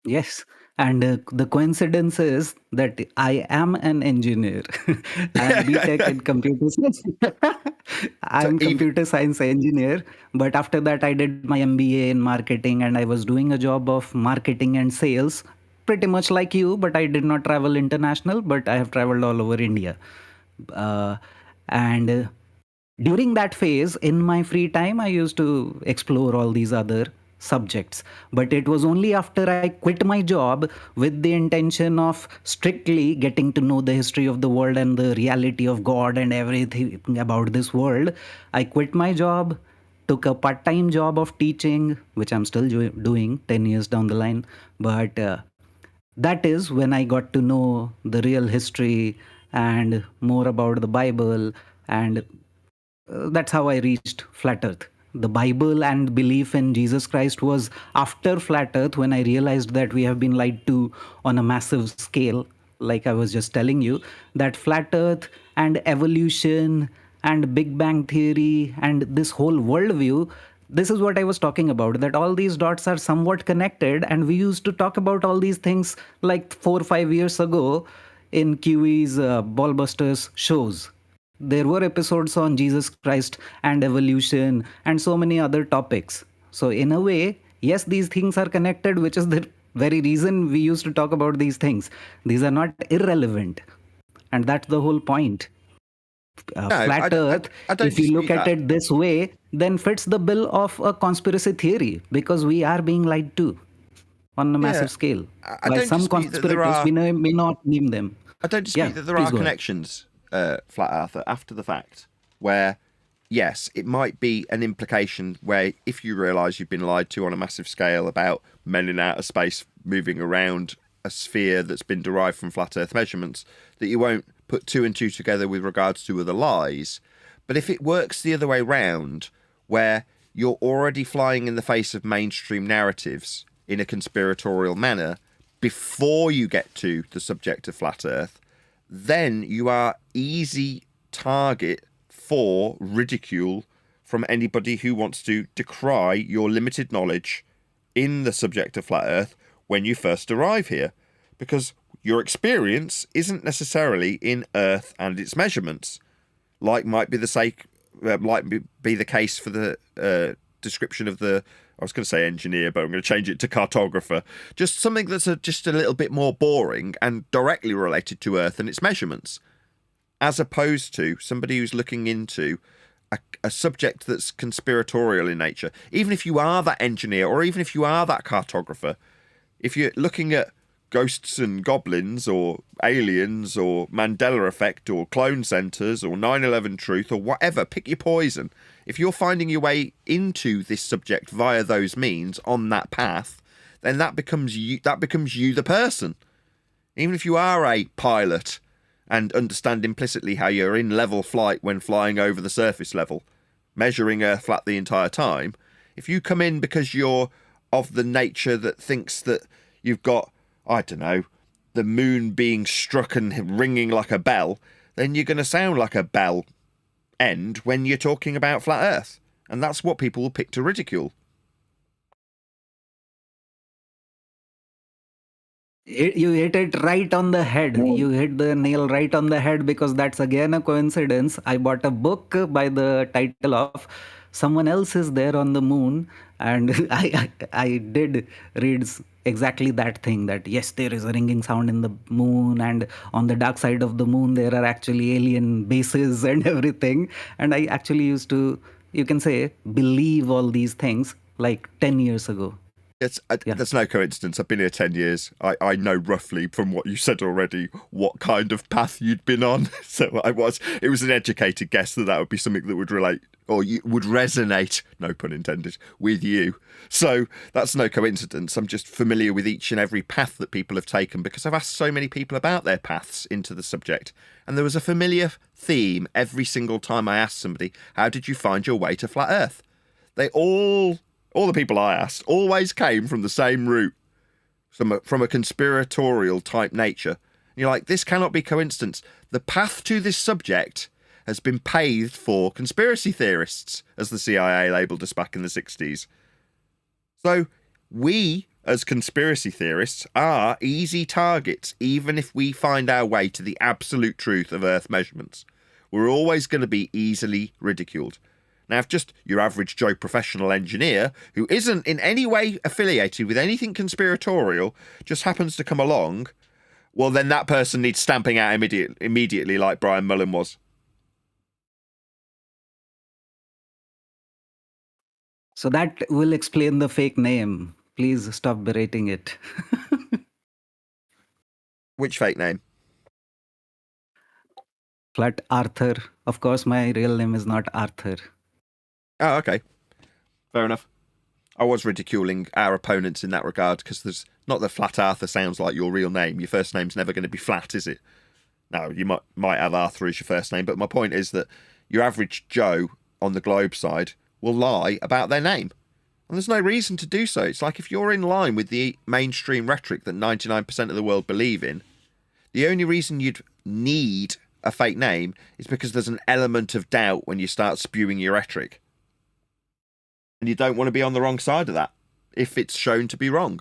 Yes. And the coincidence is that I am an engineer. I am BTech in computer science. I'm computer science engineer. But after that, I did my MBA in marketing, and I was doing a job of marketing and sales pretty much like you, but I did not travel international, but I have traveled all over India. And during that phase, in my free time, I used to explore all these other subjects. But it was only after I quit my job with the intention of strictly getting to know the history of the world and the reality of God and everything about this world. I quit my job, took a part-time job of teaching, which I'm still doing 10 years down the line. But that is when I got to know the real history and more about the Bible. And that's how I reached flat earth. The Bible and belief in Jesus Christ was after flat earth, when I realized that we have been lied to on a massive scale. Like I was just telling you, that flat earth and evolution and Big Bang theory and this whole worldview, this is what I was talking about, that all these dots are somewhat connected. And we used to talk about all these things like 4 or 5 years ago in QE's Ballbusters shows. There were episodes on Jesus Christ and evolution and so many other topics. So in a way, yes, these things are connected, which is the very reason we used to talk about these things. These are not irrelevant. And that's the whole point. Flat Earth, if you look at it this way, then fits the bill of a conspiracy theory, because we are being lied to on a massive scale by some conspirators. We may not name them. I don't dispute that there are connections, Flat Earth, after the fact, where, yes, it might be an implication where if you realise you've been lied to on a massive scale about men in outer space moving around a sphere that's been derived from flat Earth measurements, that you won't put 2 and 2 together with regards to other lies. But if it works the other way round, where you're already flying in the face of mainstream narratives in a conspiratorial manner before you get to the subject of flat Earth, then you are easy target for ridicule from anybody who wants to decry your limited knowledge in the subject of flat Earth when you first arrive here, because your experience isn't necessarily in Earth and its measurements, like might be the case for the description of the, I was going to say engineer, but I'm going to change it to cartographer. Just something that's just a little bit more boring and directly related to Earth and its measurements, as opposed to somebody who's looking into a subject that's conspiratorial in nature. Even if you are that engineer, or even if you are that cartographer, if you're looking at ghosts and goblins or aliens or Mandela effect or clone centers or 9/11 truth or whatever, pick your poison. If you're finding your way into this subject via those means on that path, then that becomes you the person. Even if you are a pilot and understand implicitly how you're in level flight when flying over the surface level, measuring Earth flat the entire time, if you come in because you're of the nature that thinks that you've got, I don't know, the moon being struck and ringing like a bell, then you're going to sound like a bell end when you're talking about flat Earth. And that's what people will pick to ridicule. You hit it right on the head. You hit the nail right on the head, because that's again a coincidence. I bought a book by the title of Someone Else Is There on the Moon, and I did read exactly that thing, that yes, there is a ringing sound in the moon, and on the dark side of the moon there are actually alien bases and everything. And I actually used to, you can say, believe all these things like 10 years ago. That's no coincidence. I've been here 10 years. I know roughly from what you said already what kind of path you'd been on. So it was an educated guess that would be something that would relate, or would resonate, no pun intended, with you. So that's no coincidence. I'm just familiar with each and every path that people have taken, because I've asked so many people about their paths into the subject. And there was a familiar theme every single time I asked somebody, how did you find your way to flat Earth? All the people I asked always came from the same route, from a conspiratorial type nature. And you're like, this cannot be coincidence. The path to this subject has been paved for conspiracy theorists, as the CIA labelled us back in the 60s. So we, as conspiracy theorists, are easy targets, even if we find our way to the absolute truth of Earth measurements. We're always going to be easily ridiculed. Now, if just your average Joe professional engineer, who isn't in any way affiliated with anything conspiratorial, just happens to come along, well, then that person needs stamping out immediately like Brian Mullen was. So that will explain the fake name. Please stop berating it. Which fake name? Flat Arthur. Of course, my real name is not Arthur. Oh, okay. Fair enough. I was ridiculing our opponents in that regard, because there's not that Flat Arthur sounds like your real name. Your first name's never going to be Flat, is it? No, you might have Arthur as your first name, but my point is that your average Joe on the globe side will lie about their name. And there's no reason to do so. It's like if you're in line with the mainstream rhetoric that 99% of the world believe in, the only reason you'd need a fake name is because there's an element of doubt when you start spewing your rhetoric. And you don't want to be on the wrong side of that if it's shown to be wrong.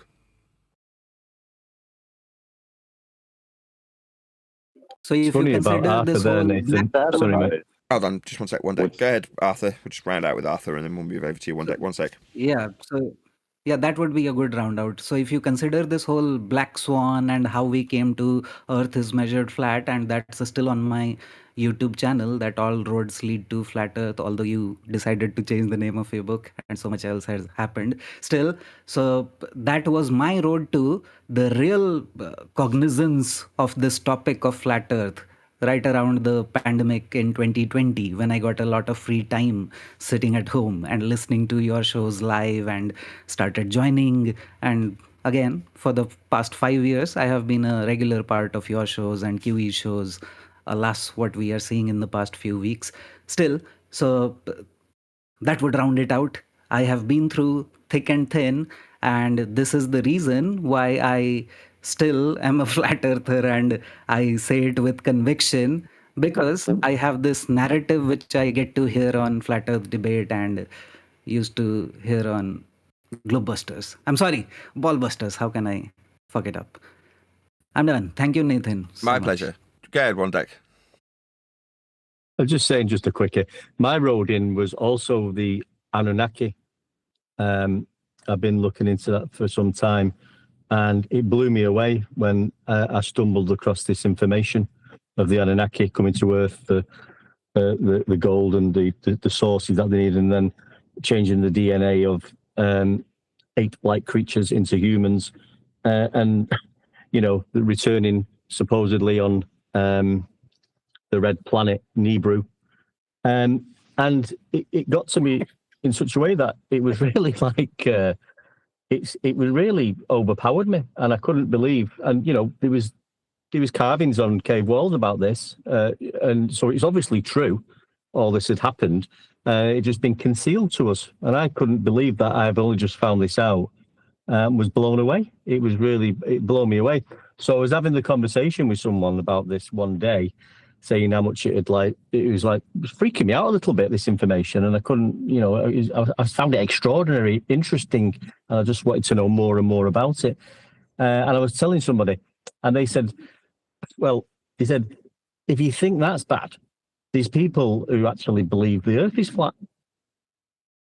So if funny you about consider Arthur this there, whole Nathan. Sorry, mate. Hold on, just one sec, one deck. Go ahead, Arthur. We'll just round out with Arthur and then we'll move over to you. One deck, one sec. Yeah, so yeah, that would be a good round out. So if you consider this whole black swan and how we came to Earth is measured flat, and that's still on my YouTube channel, that all roads lead to flat Earth, although you decided to change the name of your book and so much else has happened. Still, so that was my road to the real cognizance of this topic of flat Earth. Right around the pandemic in 2020, when I got a lot of free time sitting at home and listening to your shows live and started joining. And again, for the past 5 years, I have been a regular part of your shows and QE shows. Alas, what we are seeing in the past few weeks. Still, so that would round it out. I have been through thick and thin, and this is the reason why I still am a flat earther, and I say it with conviction, because I have this narrative which I get to hear on Flat Earth Debate and used to hear on Globebusters. I'm sorry, Ballbusters. How can I fuck it up? I'm done. Thank you, Nathan. so My much. pleasure. Go ahead, one deck. I'm just saying, just a quickie. My road in was also the Anunnaki. I've been looking into that for some time, and it blew me away when I stumbled across this information of the Anunnaki coming to Earth, the gold and the sources that they need, and then changing the DNA of ape-like creatures into humans, and returning supposedly on the red planet Nibiru, and it got to me in such a way that it was really like it was really overpowered me, and I couldn't believe. And there was carvings on cave walls about this, and so it's obviously true. All this had happened. It just been concealed to us, and I couldn't believe that I've only just found this out. Was blown away. It blew me away. So I was having the conversation with someone about this one day, saying how much it was freaking me out a little bit, this information, and I couldn't, I found it extraordinary, interesting, and I just wanted to know more and more about it. And I was telling somebody, and they said, if you think that's bad, there's people who actually believe the Earth is flat.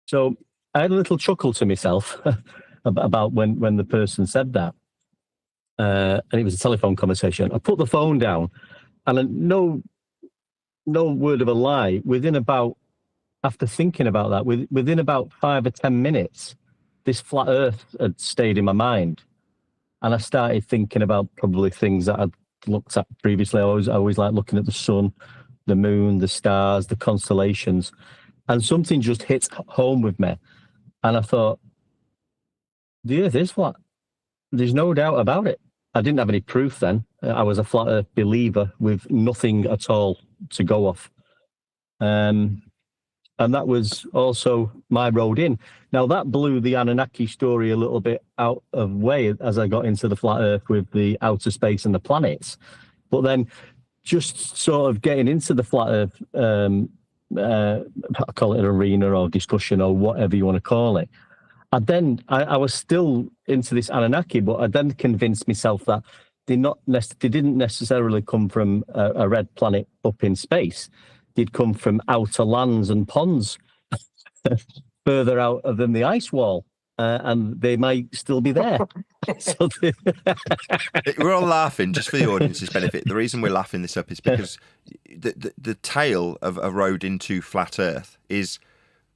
So I had a little chuckle to myself about when the person said that, and it was a telephone conversation. I put the phone down, and no word of a lie, after thinking about that, within about 5 or 10 minutes, this flat Earth had stayed in my mind. And I started thinking about probably things that I'd looked at previously. I always like looking at the sun, the moon, the stars, the constellations. And something just hit home with me. And I thought, the Earth is flat. There's no doubt about it. I didn't have any proof then. I was a flat Earth believer with nothing at all to go off. And that was also my road in. Now, that blew the Anunnaki story a little bit out of way as I got into the flat Earth with the outer space and the planets. But then just sort of getting into the flat Earth, I call it an arena or discussion or whatever you want to call it, I was still into this Anunnaki, but I then convinced myself that they didn't necessarily come from a red planet up in space. They'd come from outer lands and ponds further out than the ice wall, and they might still be there. So We're all laughing just for the audience's benefit. The reason we're laughing this up is because the tale of a road into flat Earth is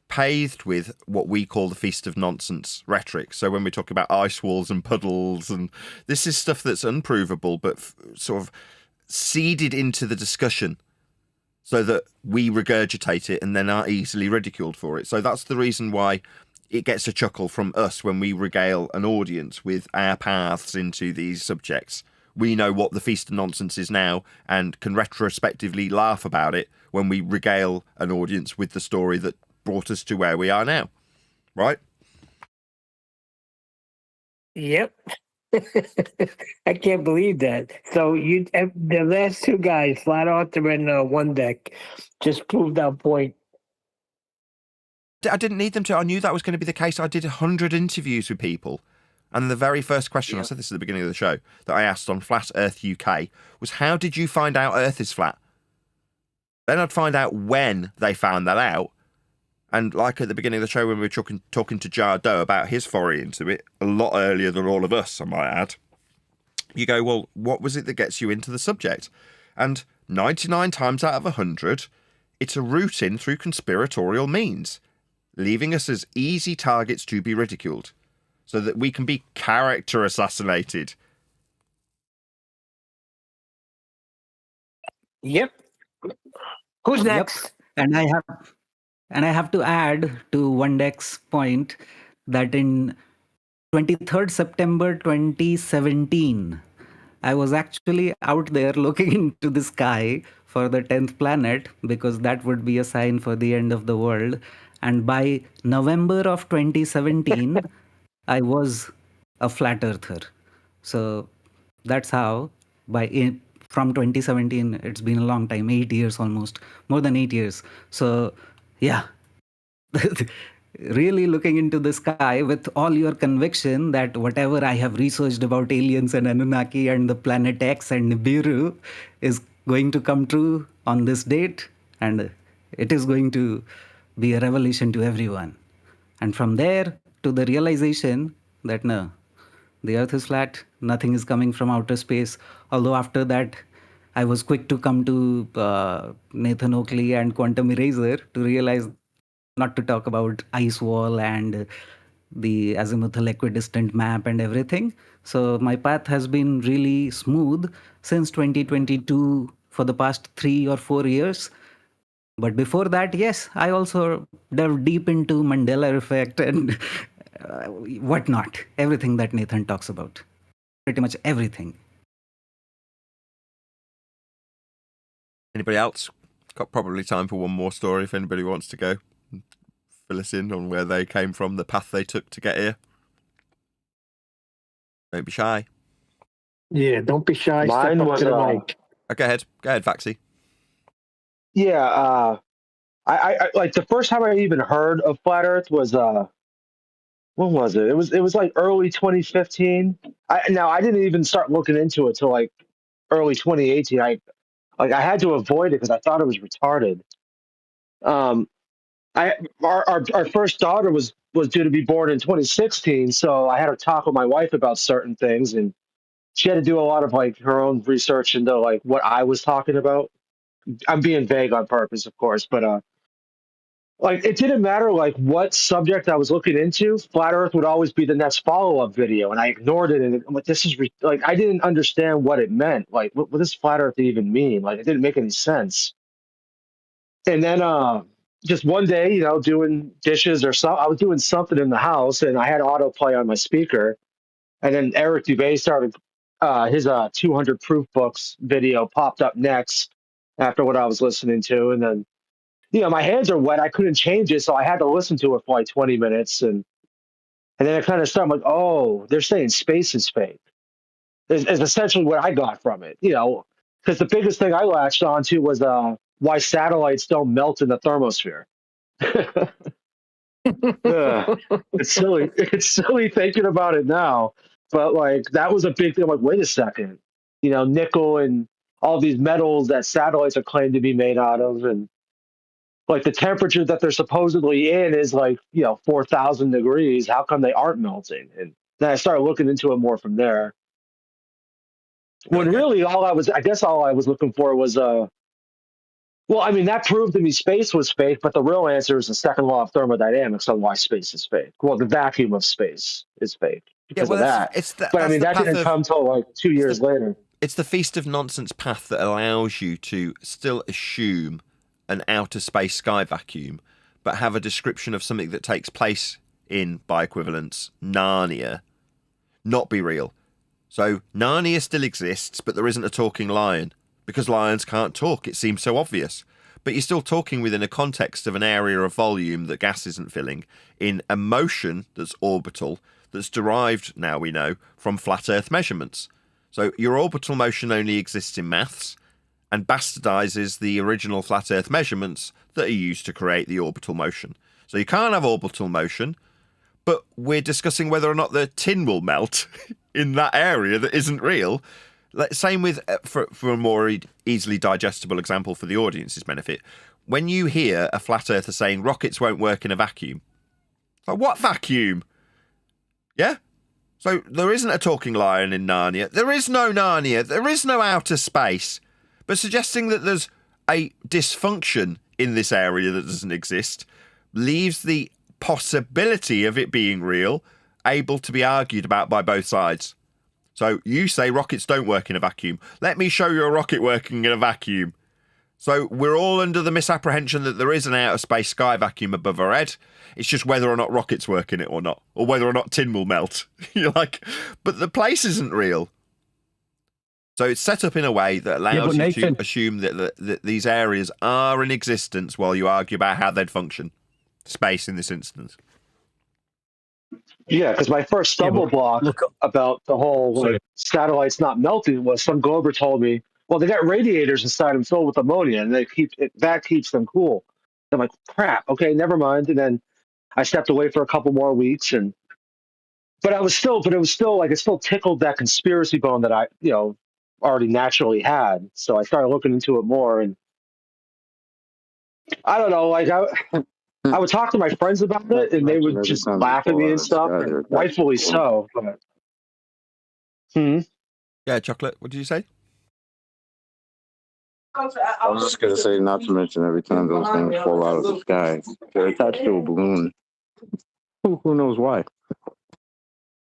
paved with what we call the feast of nonsense rhetoric. So when we talk about ice walls and puddles, and this is stuff that's unprovable, but sort of seeded into the discussion so that we regurgitate it and then are easily ridiculed for it. So that's the reason why it gets a chuckle from us when we regale an audience with our paths into these subjects. We know what the feast of nonsense is now and can retrospectively laugh about it when we regale an audience with the story that brought us to where we are now. Right? Yep. I can't believe that. So the last two guys, Flat Earther and One Deck, just proved our point. I didn't need them to. I knew that was going to be the case. I did 100 interviews with people. And the very first question, I said this at the beginning of the show, that I asked on Flat Earth UK was, how did you find out Earth is flat? Then I'd find out when they found that out. And like at the beginning of the show when we were talking to Jardot about his foray into it, a lot earlier than all of us, I might add, you go, well, what was it that gets you into the subject? And 99 times out of 100, it's a route in through conspiratorial means, leaving us as easy targets to be ridiculed, so that we can be character assassinated. Yep. Who's next? Yep. And I have to add to One Deck's point that in 23rd September 2017, I was actually out there looking into the sky for the 10th planet, because that would be a sign for the end of the world. And by November of 2017, I was a flat earther. So that's how from 2017, it's been a long time, 8 years almost, more than 8 years. So yeah, really looking into the sky with all your conviction that whatever I have researched about aliens and Anunnaki and the planet X and Nibiru is going to come true on this date, and it is going to be a revelation to everyone. And from there to the realization that no, the Earth is flat, nothing is coming from outer space. Although after that, I was quick to come to Nathan Oakley and quantum eraser to realize not to talk about ice wall and the azimuthal equidistant map and everything. So my path has been really smooth since 2022 for the past 3 or 4 years. But before that, yes, I also delved deep into Mandela effect and whatnot, everything that Nathan talks about, pretty much everything. Anybody else? Got probably time for one more story if anybody wants to go. Fill us in on where they came from, the path they took to get here. Don't be shy. Yeah, don't be shy. Mine Step up was, to the mic. Go ahead, Faxi. Yeah, I like the first time I even heard of flat Earth was when was it? It was like early 2015. I didn't even start looking into it till like early 2018. I had to avoid it because I thought it was retarded. Our first daughter was due to be born in 2016, so I had to talk with my wife about certain things, and she had to do a lot of like her own research into like what I was talking about. I'm being vague on purpose, of course, but like it didn't matter like what subject I was looking into. Flat Earth would always be the next follow-up video, and I ignored it. And I'm like, this is like I didn't understand what it meant. Like, what does flat Earth even mean? Like, it didn't make any sense. And then just one day, doing dishes or something, I was doing something in the house, and I had autoplay on my speaker. And then Eric Dubay started his 200 proof books video popped up next after what I was listening to, and then my hands are wet. I couldn't change it, so I had to listen to it for like 20 minutes, and then it kind of started. I'm like, oh, they're saying space is fake. Is essentially what I got from it, because the biggest thing I latched onto was why satellites don't melt in the thermosphere. It's silly. It's silly thinking about it now, but like that was a big thing. I'm like, wait a second, nickel and all these metals that satellites are claimed to be made out of, and like the temperature that they're supposedly in is like, 4,000 degrees. How come they aren't melting? And then I started looking into it more from there. When Okay. really all I was looking for was well, I mean, that proved to me space was fake, but the real answer is the second law of thermodynamics on why space is fake. Well, the vacuum of space is fake because of that. But I mean, that didn't come till like 2 years later. It's the feast of nonsense path that allows you to still assume an outer space sky vacuum, but have a description of something that takes place in, by equivalence, Narnia, not be real. So Narnia still exists, but there isn't a talking lion. Because lions can't talk, it seems so obvious. But you're still talking within a context of an area of volume that gas isn't filling, in a motion that's orbital, that's derived, now we know, from flat Earth measurements. So your orbital motion only exists in maths, and bastardizes the original flat Earth measurements that are used to create the orbital motion. So you can't have orbital motion, but we're discussing whether or not the tin will melt in that area that isn't real. Same with, for a more easily digestible example for the audience's benefit, when you hear a flat earther saying rockets won't work in a vacuum, like, what vacuum? Yeah? So there isn't a talking lion in Narnia. There is no Narnia. There is no outer space. But suggesting that there's a dysfunction in this area that doesn't exist leaves the possibility of it being real able to be argued about by both sides. So you say rockets don't work in a vacuum. Let me show you a rocket working in a vacuum. So we're all under the misapprehension that there is an outer space sky vacuum above our head. It's just whether or not rockets work in it or not, or whether or not tin will melt. You're like, but the place isn't real. So it's set up in a way that allows you to assume that these areas are in existence while you argue about how they'd function. Space in this instance. Yeah, because my first stumble block about the whole satellites not melting was some Gober told me, well, they got radiators inside them filled with ammonia, and that keeps them cool. I'm like, crap. Okay, never mind. And then I stepped away for a couple more weeks, but it was still like it still tickled that conspiracy bone that I already naturally had. So I started looking into it more, and I don't know, like I would talk to my friends about it, and they would just laugh at me and stuff, and rightfully so. But, Yeah, Chocolate, what did you say? I was just going to say, not to mention every time those things fall out of the sky, they're attached to a balloon. Who knows why?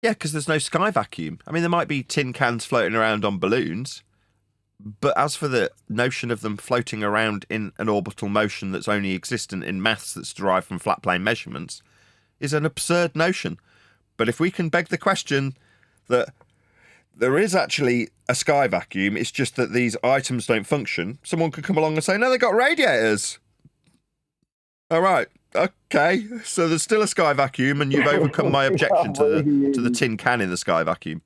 Yeah, because there's no sky vacuum. I mean, there might be tin cans floating around on balloons, but as for the notion of them floating around in an orbital motion that's only existent in maths that's derived from flat plane measurements is an absurd notion. But if we can beg the question that there is actually a sky vacuum, it's just that these items don't function, someone could come along and say, no, they got radiators. All right, okay, so there's still a sky vacuum, and you've overcome my objection to the tin can in the sky vacuum.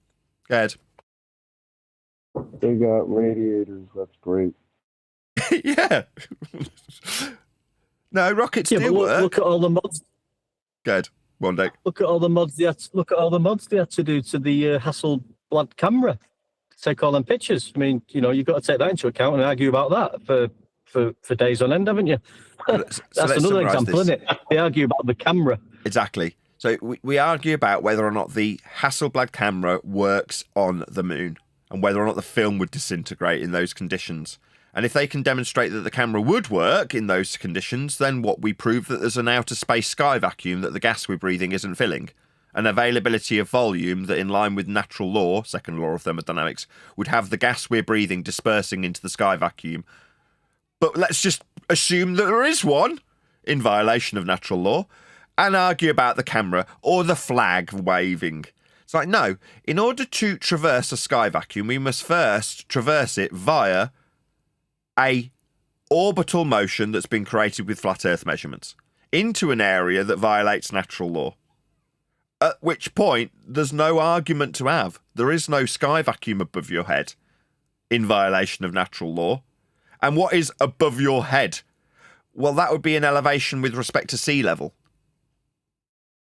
Go ahead. They got radiators. That's great. Yeah. No, rockets do work. Look at all the mods. Good. One day. Look at all the mods. They had to do to the Hasselblad camera to take all them pictures. I mean, you've got to take that into account and argue about that for days on end, haven't you? That's another example, isn't it? They argue about the camera. Exactly. So we argue about whether or not the Hasselblad camera works on the moon, and whether or not the film would disintegrate in those conditions. And if they can demonstrate that the camera would work in those conditions, then what we prove that there's an outer space sky vacuum that the gas we're breathing isn't filling. An availability of volume that, in line with natural law, second law of thermodynamics, would have the gas we're breathing dispersing into the sky vacuum. But let's just assume that there is one, in violation of natural law, and argue about the camera or the flag waving. It's like, no, in order to traverse a sky vacuum, we must first traverse it via a orbital motion that's been created with flat Earth measurements into an area that violates natural law. At which point, there's no argument to have. There is no sky vacuum above your head in violation of natural law. And what is above your head? Well, that would be an elevation with respect to sea level.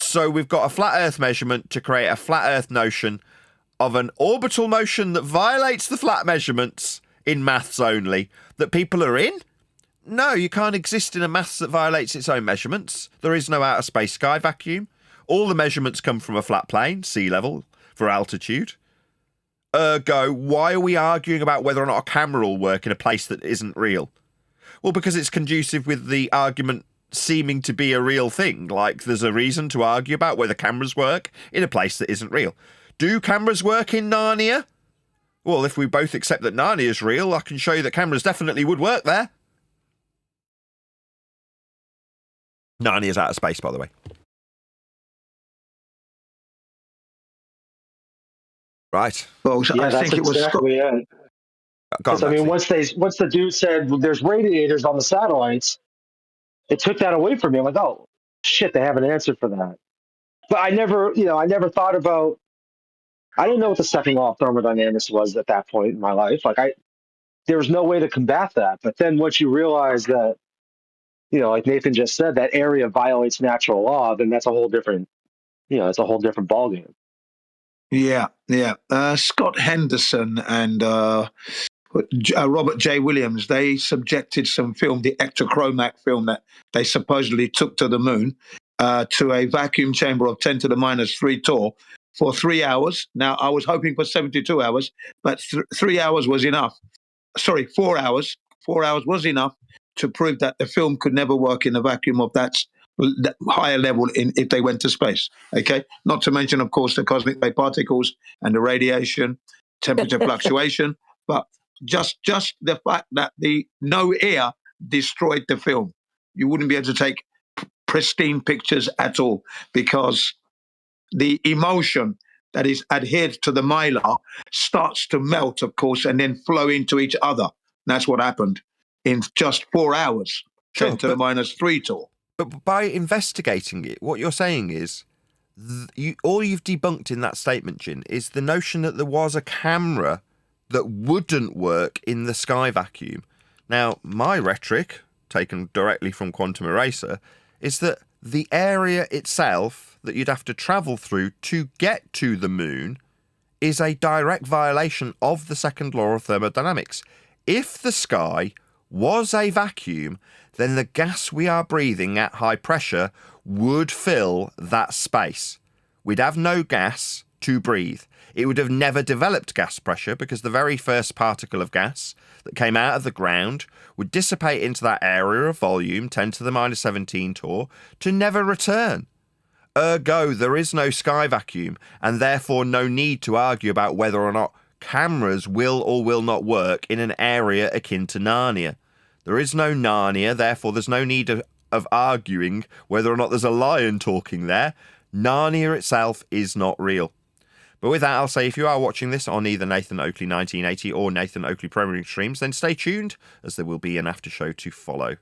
So we've got a flat Earth measurement to create a flat Earth notion of an orbital motion that violates the flat measurements in maths only, that people are in? No, you can't exist in a mass that violates its own measurements. There is no outer space sky vacuum. All the measurements come from a flat plane, sea level, for altitude. Ergo, why are we arguing about whether or not a camera will work in a place that isn't real? Well, because it's conducive with the argument seeming to be a real thing. Like, there's a reason to argue about whether cameras work in a place that isn't real. Do cameras work in Narnia? Well, if we both accept that Narnia is real, I can show you that cameras definitely would work there. Narnia's out of space, by the way. Right. Well, Yeah, I that's think it was Scott. exactly it. Go on, Because I mean, Maxie. once the dude said well, there's radiators on the satellites, it took that away from me. I'm like, oh shit, they have an answer for that. But I never thought about. I didn't know what the second law of thermodynamics was at that point in my life. There was no way to combat that. But then once you realize that, like Nathan just said, that area violates natural law, then that's a whole different, it's a whole different ballgame. Yeah. Scott Henderson and Robert J. Williams, they subjected some film, the ectochromac film that they supposedly took to the moon, to a vacuum chamber of 10 to the minus 3 torr for 3 hours. Now, I was hoping for 72 hours, but 3 hours was enough. Sorry, 4 hours. 4 hours was enough to prove that the film could never work in a vacuum of that higher level if they went to space. Okay, not to mention, of course, the cosmic ray particles and the radiation, temperature fluctuation, but just the fact that the no air destroyed the film. You wouldn't be able to take pristine pictures at all because the emulsion that is adhered to the mylar starts to melt, of course, and then flow into each other. And that's what happened in just 4 hours, Sure, 10 to the minus 3 torr. But by investigating it, what you're saying is, all you've debunked in that statement, Jin, is the notion that there was a camera that wouldn't work in the sky vacuum. Now, my rhetoric, taken directly from Quantum Eraser, is that the area itself that you'd have to travel through to get to the moon is a direct violation of the second law of thermodynamics. If the sky was a vacuum, then the gas we are breathing at high pressure would fill that space. We'd have no gas to breathe. It would have never developed gas pressure because the very first particle of gas that came out of the ground would dissipate into that area of volume, 10 to the minus 17 torr, to never return. Ergo, there is no sky vacuum, and therefore no need to argue about whether or not cameras will or will not work in an area akin to Narnia. There is no Narnia, therefore there's no need of arguing whether or not there's a lion talking there. Narnia itself is not real. But with that, I'll say if you are watching this on either Nathan Oakley 1980 or Nathan Oakley Premiering streams, then stay tuned, as there will be an after show to follow.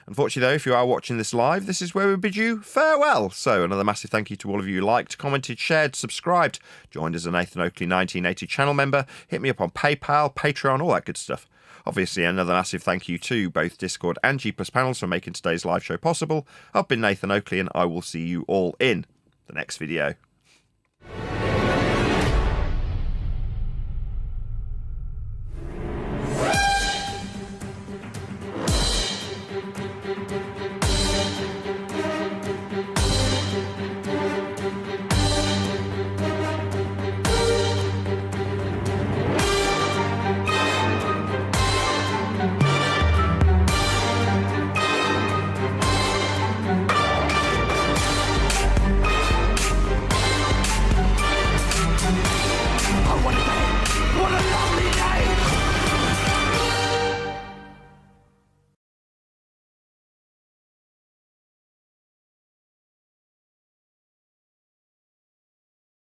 Unfortunately, though, if you are watching this live, this is where we bid you farewell. So another massive thank you to all of you who liked, commented, shared, subscribed, joined as a Nathan Oakley 1980 channel member, hit me up on PayPal, Patreon, all that good stuff. Obviously, another massive thank you to both Discord and G+ panels for making today's live show possible. I've been Nathan Oakley, and I will see you all in the next video.